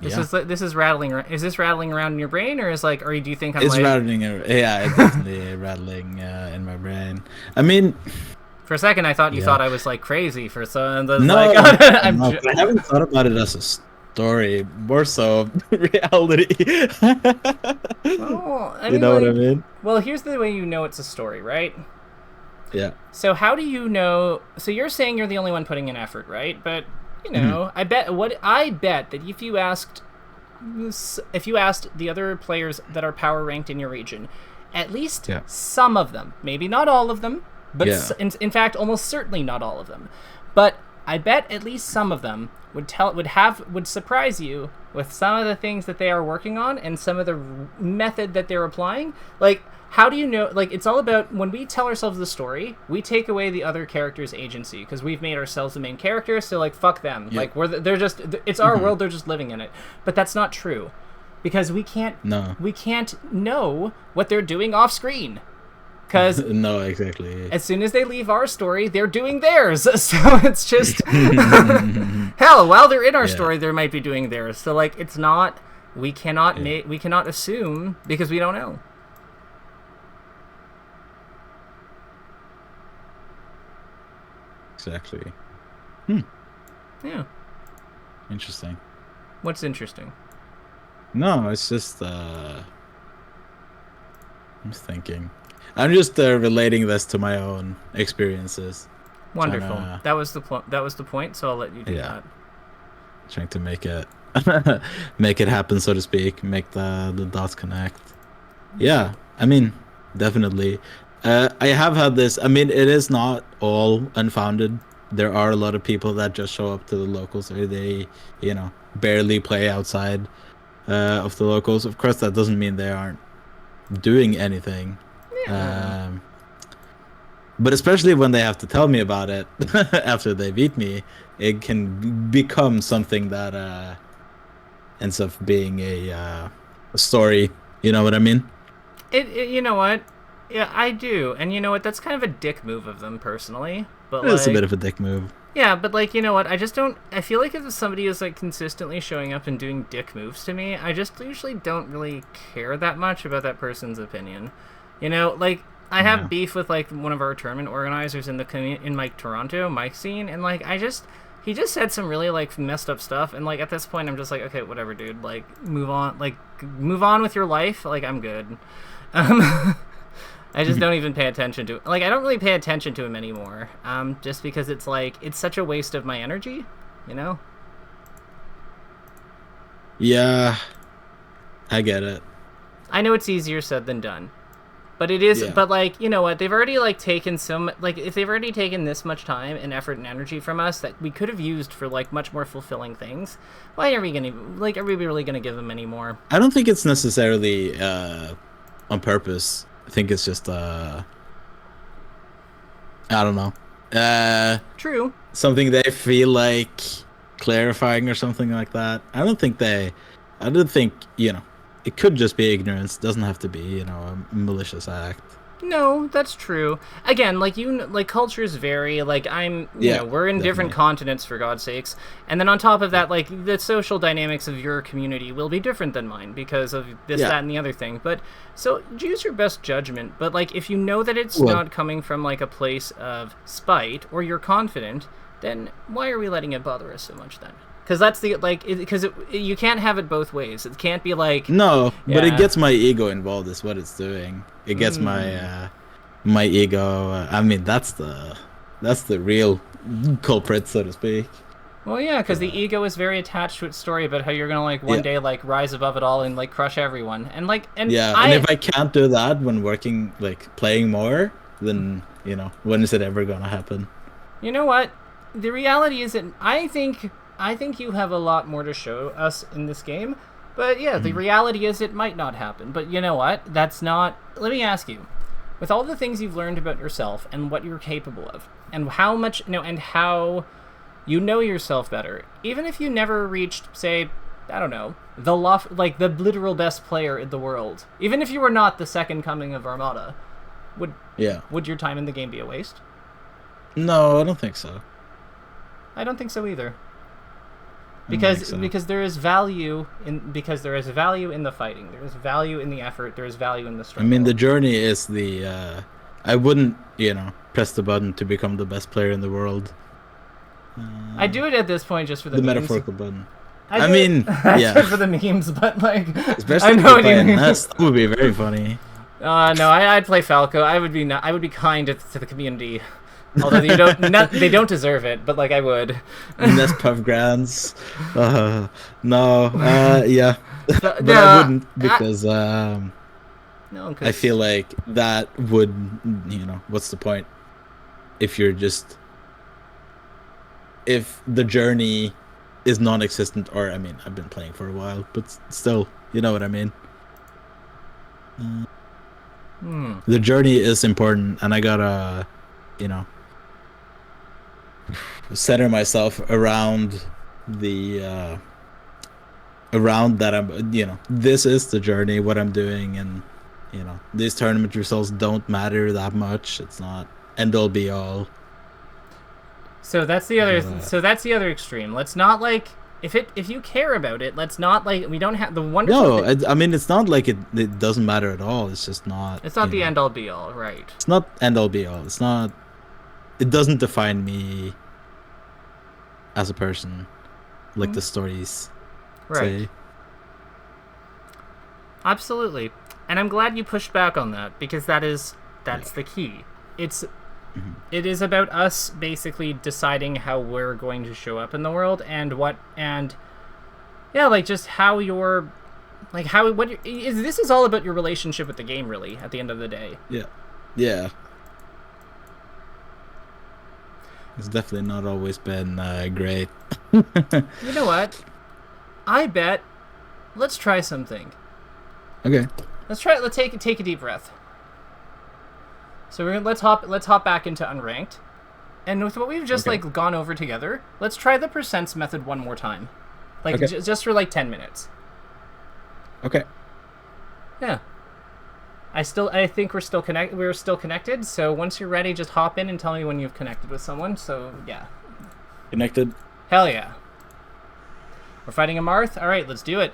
This is rattling. Is this rattling around in your brain, or is, like, or do you think I'm it's like... rattling? Yeah, it's definitely rattling in my brain. I mean, for a second, I thought you thought I was, like, crazy for some. No, like, no, I haven't thought about it as a story. More so reality. Oh, I mean, you know what I mean? Well, here's the way you know it's a story, right? Yeah. So how do you know? So you're saying you're the only one putting in effort, right? But I bet that if you asked the other players that are power ranked in your region, at least some of them, maybe not all of them, but in fact almost certainly not all of them, but I bet at least some of them would surprise you with some of the things that they are working on and some of the method that they're applying. Like, how do you know? Like, it's all about, when we tell ourselves the story, we take away the other character's agency because we've made ourselves the main character. So, like, fuck them. Like, it's our world. They're just living in it. But that's not true, because we can't know what they're doing off screen. Because no, exactly. As soon as they leave our story, they're doing theirs. So it's just hell. While they're in our story, they might be doing theirs. So, like, it's not. We cannot assume because we don't know. Exactly. Yeah. Interesting. What's interesting? No, it's just I'm thinking. I'm just relating this to my own experiences. Wonderful. That was the point. So I'll let you do that. Trying to make it happen, so to speak. Make the dots connect. Yeah, I mean, definitely. I have had this. I mean, it is not all unfounded. There are a lot of people that just show up to the locals, or they, barely play outside of the locals. Of course, that doesn't mean they aren't doing anything. But especially when they have to tell me about it after they beat me, it can become something that ends up being a story. You know what I mean? You know what? Yeah, I do. And you know what? That's kind of a dick move of them, personally. But it's a bit of a dick move. Yeah, but, like, you know what? I just don't... I feel like if somebody is, like, consistently showing up and doing dick moves to me, I just usually don't really care that much about that person's opinion. Like, I have beef with, like, one of our tournament organizers in Toronto, Mike scene, and, like, he just said some really, like, messed up stuff, and, like, at this point, I'm just like, okay, whatever, dude. Like, move on with your life. Like, I'm good. I just don't even pay attention to it. Like, I don't really pay attention to him anymore. Just because it's, like, it's such a waste of my energy, Yeah, I get it. I know it's easier said than done. But it is, but, like, you know what, they've already, like, taken if they've already taken this much time and effort and energy from us that we could have used for, like, much more fulfilling things, why are we really gonna give them any more? I don't think it's necessarily, on purpose. I think it's just, I don't know. True. Something they feel like clarifying or something like that. I don't think, it could just be ignorance. It doesn't have to be, a malicious act. No, that's true. Again, like cultures vary. Like we're in different Definitely. continents for God's sakes, and then on top of that, like the social dynamics of your community will be different than mine because of this, Yeah. that, and the other thing. But so use your best judgment. But like if you know that it's Well- not coming from like a place of spite or you're confident, then why are we letting it bother us so much then? Because that's you can't have it both ways. It can't be like No, but Yeah. it gets my ego involved is what it's doing. It gets my ego. I mean, that's the real culprit, so to speak. Well, yeah, because the ego is very attached to its story about how you're gonna like one Yeah. day like rise above it all and like crush everyone, and Yeah, and if I can't do that when working, like playing more, then when is it ever gonna happen? you know what, the reality is that I think you have a lot more to show us in this game, but yeah, the reality is it might not happen. But you know what? That's not. Let me ask you, with all the things you've learned about yourself and what you're capable of, and how much and how you know yourself better, even if you never reached, say, I don't know, like the literal best player in the world, even if you were not the second coming of Armada, Yeah. would your time in the game be a waste? No, I don't think so. I don't think so either. I don't Because think so. because there is value in the fighting. There is value in the effort. There is value in the I struggle. mean, the journey is the. I wouldn't, press the button to become the best player in the world. I do it at this point just for the The memes. metaphorical button. I I do mean, it, I do yeah. it for the memes, but like, Especially I if know you what play you a mean. Nest, that would be very funny. No, I'd play Falco. I would be kind to the community, although they don't deserve it, but like I would. Nest Puff Grants. No, yeah. But No, I wouldn't because no, I feel like that would, what's the point if if the journey is non-existent, or I mean, I've been playing for a while, but still, you know what I mean. The journey is important, and I gotta, center myself around the around that. This is the journey, what I'm doing, and these tournament results don't matter that much. It's not end all be all. So that's the other extreme. Let's not like if you care about it, let's not like we don't have the wonderful. No, I mean, it's not like it doesn't matter at all. It's just not. It's not the end all be all, right? It's not end all be all. It's not. It doesn't define me as a person, like the stories Right. say. Absolutely. And I'm glad you pushed back on that because that's the key. It is about us basically deciding how we're going to show up in the world and just how you're like this is all about your relationship with the game really at the end of the day. Yeah. It's definitely not always been great. You know what? I bet let's try something. Okay. Let's take a deep breath. So let's hop back into unranked. And with what we've just Okay. like gone over together, let's try the percents method one more time. Like Okay. just for like 10 minutes. Okay. Yeah. I think we're still connected, so once you're ready, just hop in and tell me when you've connected with someone. So, yeah. Connected. Hell yeah. We're fighting a Marth? Alright, let's do it.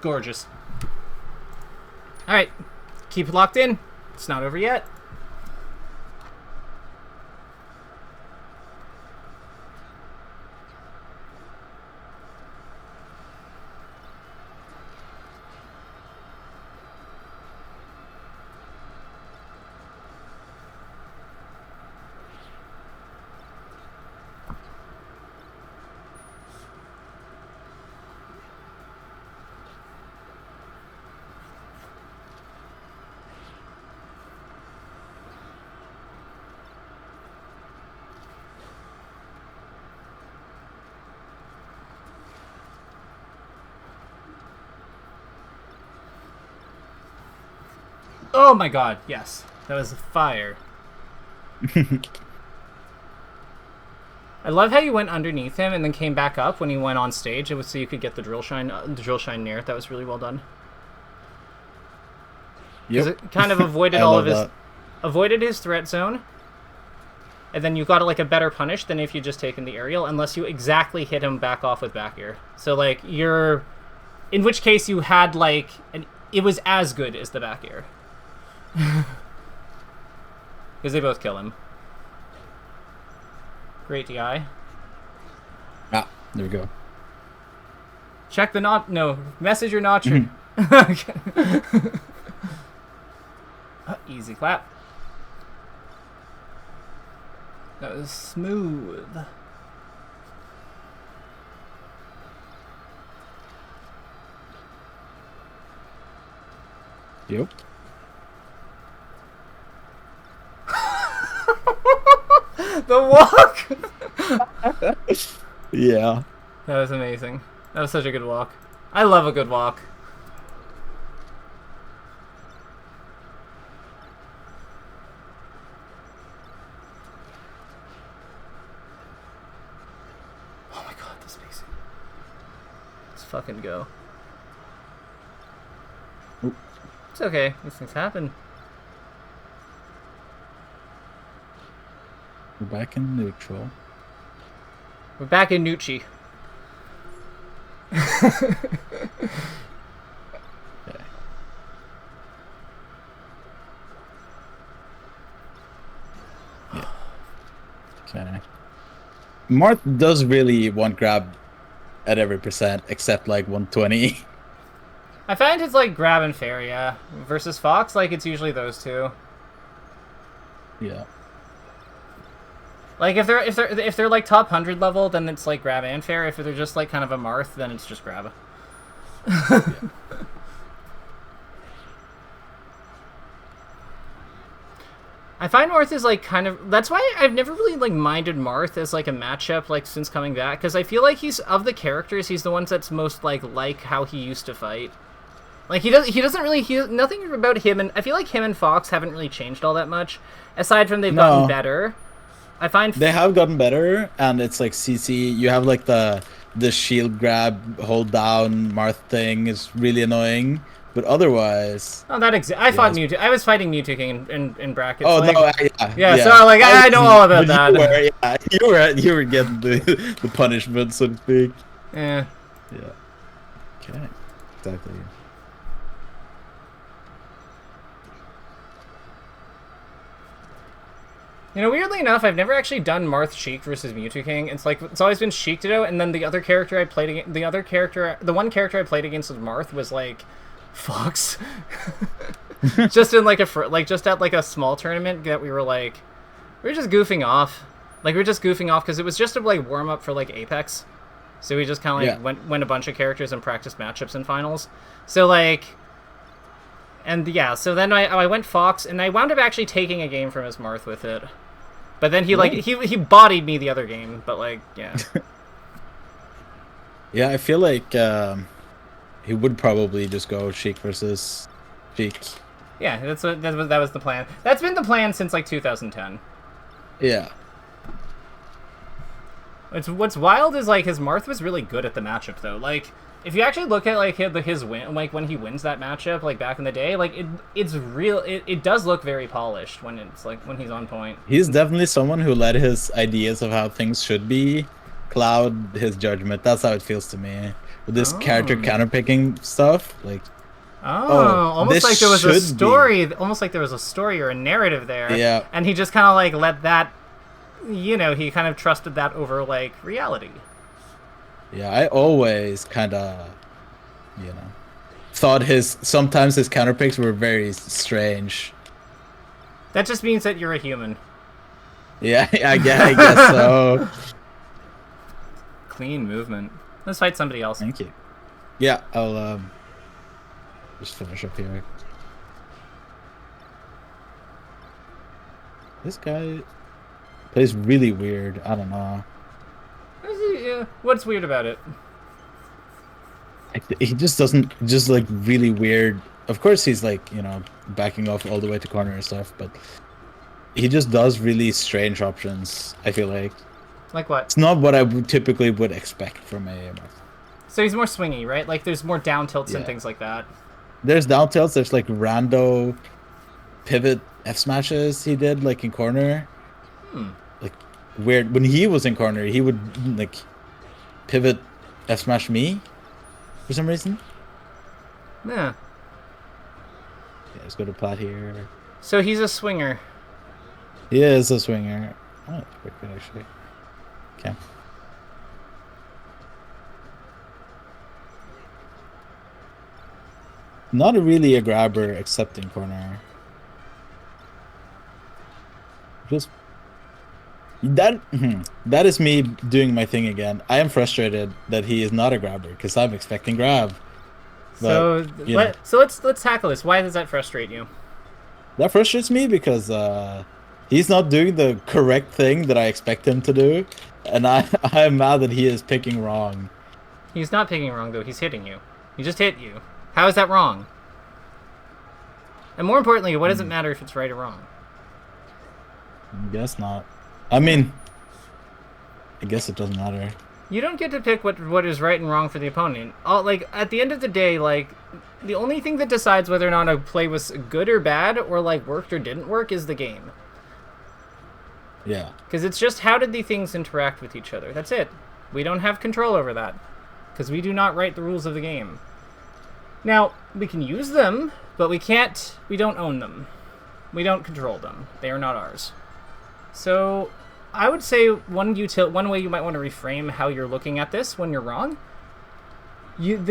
Gorgeous. Alright. Keep it locked in. It's not over yet. Oh my god, yes. That was fire. I love how you went underneath him and then came back up when he went on stage. It was so you could get the drill shine near. That was really well done. Because it kind of avoided all of his... Avoided his threat zone. And then you got like a better punish than if you just taken the aerial, unless you exactly hit him back off with back air. So like you're... In which case you had like... It was as good as the back air. Because they both kill him. Great DI. Ah, there we go. Check the not... No. Message your notcher. Easy clap. That was smooth. Yep. The walk! Yeah. That was amazing. That was such a good walk. I love a good walk. Oh my god, the spacing. Let's fucking go. Oop. It's okay. These things happen. We're back in neutral. We're back in Nucci. Okay. Yeah. Okay. Marth does really want grab at every percent except like 120. I find his like grab and fair, yeah. Versus Fox, like it's usually those two. Yeah. Like if they're like top 100 level, then it's like grab and fair. If they're just like kind of a Marth, then it's just grab. Yeah. I find Marth is like kind of... That's why I've never really like minded Marth as like a matchup like since coming back, because I feel like he's of the characters, he's the ones that's most like how he used to fight. Like he doesn't really nothing about him, and I feel like him and Fox haven't really changed all that much, aside from they've gotten better. I find they have gotten better, and it's like CC. You have like the shield grab, hold down Marth thing is really annoying, but otherwise. Oh, that I fought Mewtwo. I was fighting Mewtwo King in brackets. Oh like, no! Yeah. So like I know all about that. You were getting the punishment, so to speak. Yeah. Yeah. Okay. Exactly. You know, weirdly enough, I've never actually done Marth Sheik versus Mewtwo King. It's like it's always been Sheik Ditto, and then the other character I played against, the one character I played against with Marth was like Fox. Just in like just at like a small tournament that we were just goofing off. Like we were just goofing off because it was just a like warm up for like Apex. So we just kind of like went a bunch of characters and practiced matchups and finals. So like. And yeah, so then I went Fox, and I wound up actually taking a game from his Marth with it. But then he like he bodied me the other game, but like yeah. Yeah, I feel like he would probably just go Sheik versus Sheik. Yeah, that was the plan. That's been the plan since like 2010. Yeah. What's wild is like his Marth was really good at the matchup though. Like if you actually look at like his win, like when he wins that matchup, like back in the day, like it's real. It does look very polished when it's like when he's on point. He's definitely someone who let his ideas of how things should be cloud his judgment. That's how it feels to me with this character counterpicking stuff. Like, almost like there was a story. Almost like there was a story or a narrative there. Yeah. And he just kind of like let that. You know, he kind of trusted that over like reality. Yeah, I always kind of, thought sometimes his counterpicks were very strange. That just means that you're a human. Yeah, I guess so. Clean movement. Let's fight somebody else. Thank you. Yeah, I'll just finish up here. This guy plays really weird. I don't know. What's weird about it? He just doesn't, just like really weird of course he's like, you know, backing off all the way to corner and stuff, but he just does really strange options, I feel like. Like what? It's not what I typically would expect from a AMF. So he's more swingy, right? Like there's more down tilts and Yeah. things like that. There's down tilts, there's like rando pivot F smashes he did like in corner. Like weird. When he was in corner, he would like pivot F smash me for some reason. Yeah. Yeah, let's go to plat here. So he's a swinger. He is a swinger. Oh, that's pretty good actually. Okay. Not really a grabber except in corner. Just that that is me doing my thing again. I am frustrated that he is not a grabber because I'm expecting grab. But, So let's tackle this. Why does that frustrate you? that frustrates me because he's not doing the correct thing that I expect him to do, and I'm mad that he is picking wrong. He's not picking wrong though. He's hitting you. He just hit you. How is that wrong? And more importantly, what does it matter if it's right or wrong? I guess not. I mean, I guess it doesn't matter. You don't get to pick what is right and wrong for the opponent. Like at the end of the day, like the only thing that decides whether or not a play was good or bad or like worked or didn't work is the game. Yeah. Because it's just how did the things interact with each other. That's it. We don't have control over that because we do not write the rules of the game. Now, we can use them, but we don't own them. We don't control them. They are not ours. So, I would say one way you might want to reframe how you're looking at this when you're wrong. When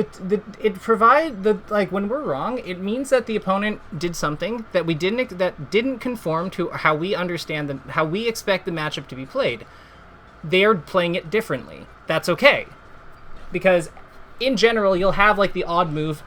we're wrong, it means that the opponent did something that didn't conform to how we understand how we expect the matchup to be played. They are playing it differently. That's okay, because in general you'll have like the odd move.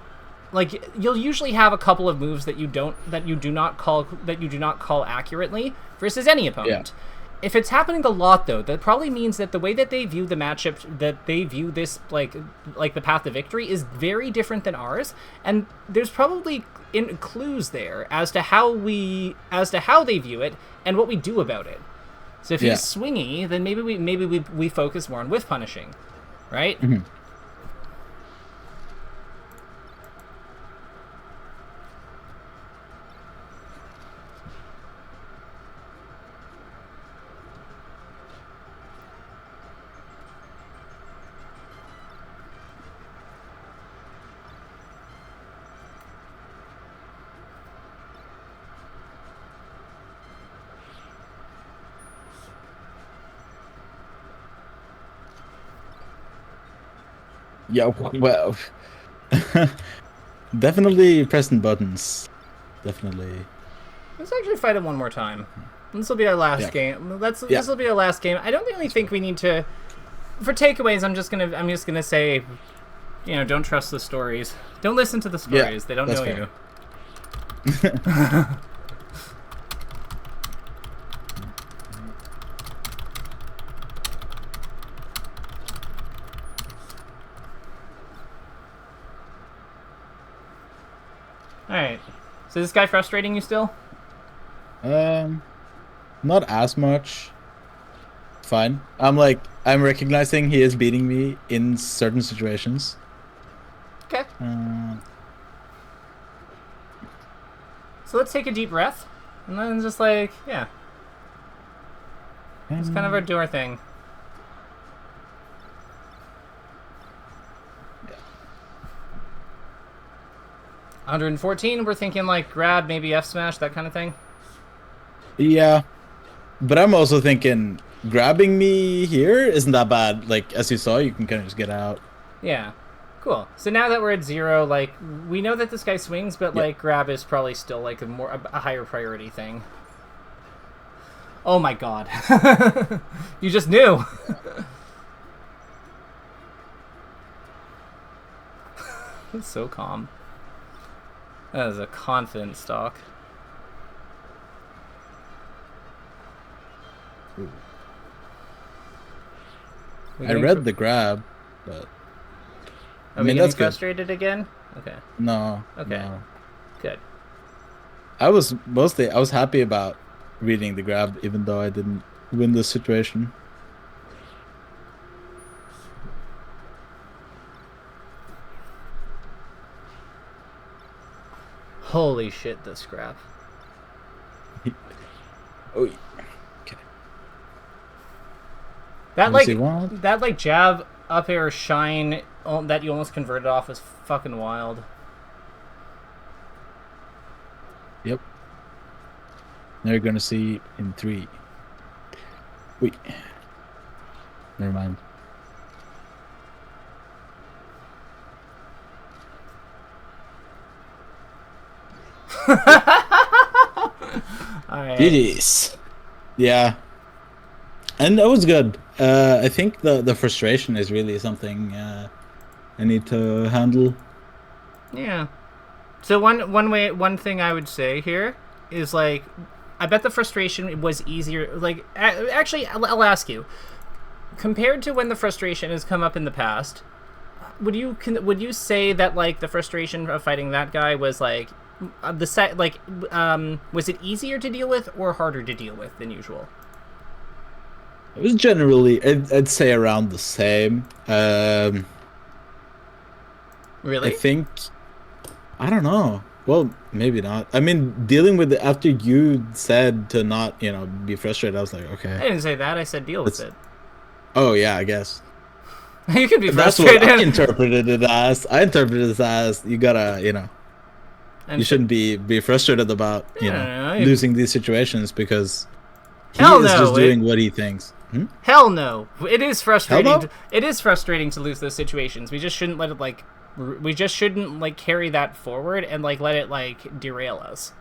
Like you'll usually have a couple of moves that you do not call accurately versus any opponent. Yeah. If it's happening a lot though, that probably means that the way that they view the matchup, that they view this like the path to victory is very different than ours, and there's probably clues there as to how they view it and what we do about it. So if he's swingy, then maybe we focus more on whiff punishing, right? Mm-hmm. Yeah, well, definitely pressing buttons. Definitely. Let's actually fight it one more time. This will be our last game. This will be our last game. I don't really think we need to. For takeaways, I'm just gonna say, you know, don't trust the stories. Don't listen to the stories. They don't know fair. You. Alright. So is this guy frustrating you still? Not as much. Fine. I'm recognizing he is beating me in certain situations. Okay. So let's take a deep breath. And then just like, yeah. Just kind of do our thing. 114, we're thinking like grab, maybe F smash, that kind of thing. Yeah, but I'm also thinking grabbing me here isn't that bad. Like as you saw, you can kind of just get out. Yeah, cool. So now that we're at 0, like we know that this guy swings, but like grab is probably still like a higher priority thing. Oh my god, you just knew. It's so calm. That is a confident stock. I read the grab, but I mean, that's frustrated again. Okay. No. Okay. No. Good. I was happy about reading the grab, even though I didn't win the situation. Holy shit, this scrap. Oh, okay. That like jab up air shine that you almost converted off is fucking wild. Yep. Now you're gonna see in 3. Wait. Never mind. Alright. GG's. Yeah. And that was good. I think the frustration is really something I need to handle. Yeah. So one thing I would say here is like, I bet the frustration was easier. Like, actually, I'll ask you. Compared to when the frustration has come up in the past, would you say that like the frustration of fighting that guy was like was it easier to deal with or harder to deal with than usual? It was generally, I'd say, around the same. Really? I think, I don't know. Well, maybe not. I mean, dealing with it after you said to not, be frustrated, I was like, okay. I didn't say that. I said deal with it. Oh, yeah, I guess. You can be frustrated. That's what I interpreted it as. You gotta, you shouldn't be frustrated about, losing these situations because he is just doing what he thinks. Hell no. It is frustrating. Hell no? It is frustrating to lose those situations. We just shouldn't let it carry that forward and like let it like derail us.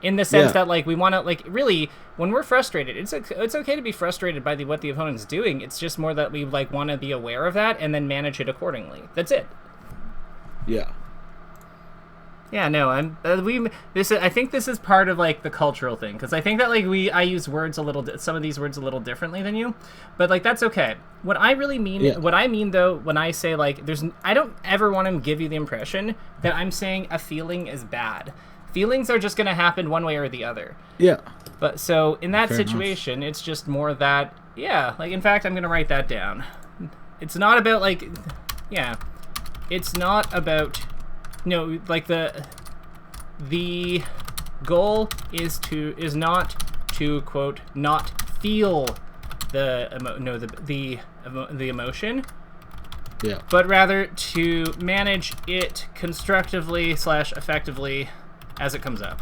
In the sense that like we want to like really when we're frustrated, it's okay to be frustrated by what the opponent's doing. It's just more that we like want to be aware of that and then manage it accordingly. That's it. Yeah. Yeah, no, I think this is part of like the cultural thing because I think that like I use some of these words a little differently than you, but like that's okay. What I really mean, what I mean though, when I say like I don't ever want to give you the impression that I'm saying a feeling is bad. Feelings are just going to happen one way or the other. Yeah. But so in that situation, it's just more that like in fact I'm going to write that down. It's not about like it's not about like the goal is not to quote not feel the emotion, but rather to manage it constructively / effectively as it comes up.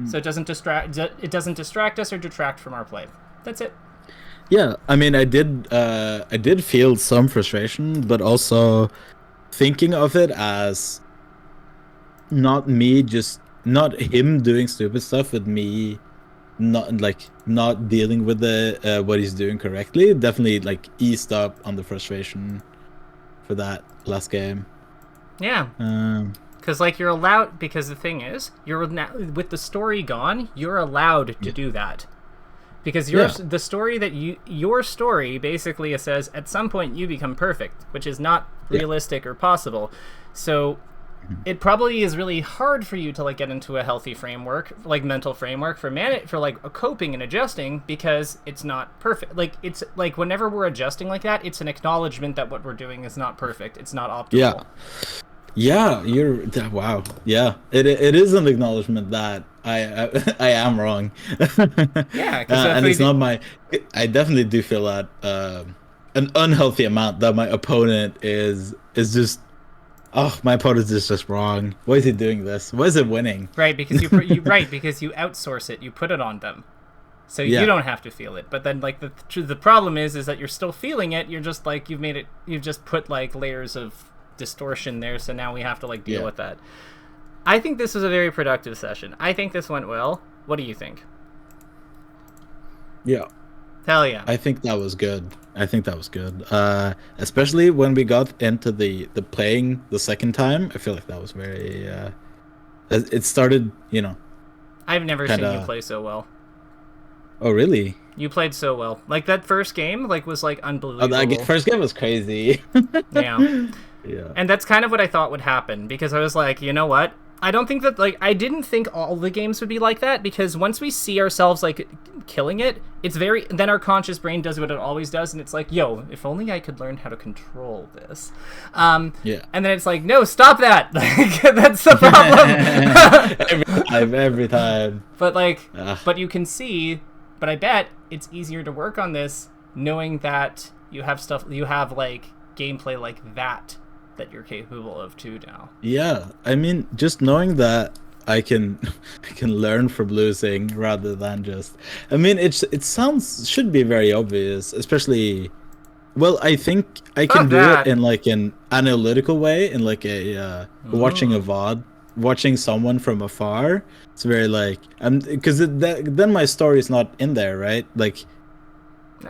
So it doesn't distract us or detract from our play. That's it. Yeah, I mean, I did feel some frustration, but also thinking of it as not him doing stupid stuff, with me not dealing with what he's doing correctly. Definitely like eased up on the frustration for that last game. Yeah. Because like you're allowed, because the thing is, you're now with the story gone, you're allowed to do that. Because the story that your story basically says at some point you become perfect, which is not realistic or possible. So it probably is really hard for you to like get into a healthy framework, like mental framework for like a coping and adjusting, because it's not perfect. Like it's like whenever we're adjusting like that, it's an acknowledgement that what we're doing is not perfect. It's not optimal. Yeah, wow. Yeah, it is an acknowledgement that I am wrong. And it's not I definitely do feel that an unhealthy amount that my opponent is just, my opponent is just wrong. Why is he doing this? Why is it winning? Right, because because you outsource it, you put it on them, so you don't have to feel it. But then like the problem is that you're still feeling it. You're just like you've just put like layers of distortion there, so now we have to like deal with that. I think this was a very productive session. I think this went well. What do you think? Yeah. Hell yeah. I think that was good. Especially when we got into the playing the second time. I feel like that was very it started, I've never seen you play so well. Oh, really? You played so well. Like that first game was like unbelievable. That first game was crazy. Yeah. Yeah. And that's kind of what I thought would happen, because I was like, you know what? I don't think that, like, I didn't think all the games would be like that, because once we see ourselves, like, killing it, it's very, then our conscious brain does what it always does, and it's like, yo, if only I could learn how to control this. Yeah. And then it's like, no, stop that! Like, that's the problem! every time. But, like, but you can see, but I bet it's easier to work on this knowing that you have stuff, you have, like, gameplay like that you're capable of too now. Yeah, I mean, just knowing that I can learn from losing rather than just. I mean, it should be very obvious, especially. Well, I think I can do it in like an analytical way, in like a watching a VOD, watching someone from afar. It's very like, because then my story is not in there, right? Like.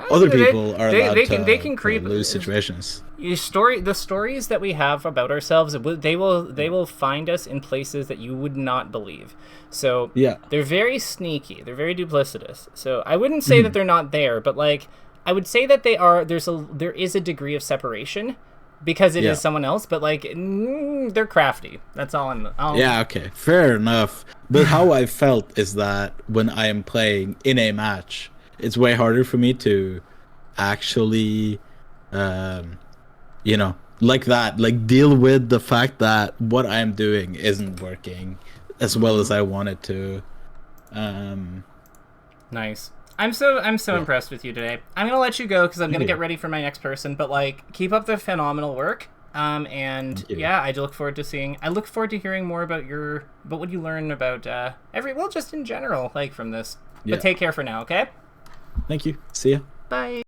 Other people are allowed to create lose situations. The stories that we have about ourselves, they will find us in places that you would not believe. So yeah, they're very sneaky. They're very duplicitous. So I wouldn't say that they're not there, but like I would say that they are. There is a degree of separation because it is someone else. But like they're crafty. That's all I'm. Yeah. Okay. Fair enough. But how I felt is that when I am playing in a match, it's way harder for me to actually, like that, like deal with the fact that what I'm doing isn't working as well as I want it to. Nice. I'm so impressed with you today. I'm gonna let you go because I'm gonna get ready for my next person. But like, keep up the phenomenal work. And yeah, I look forward to hearing more about what you learn about just in general, like from this. But take care for now, okay? Thank you. See ya. Bye.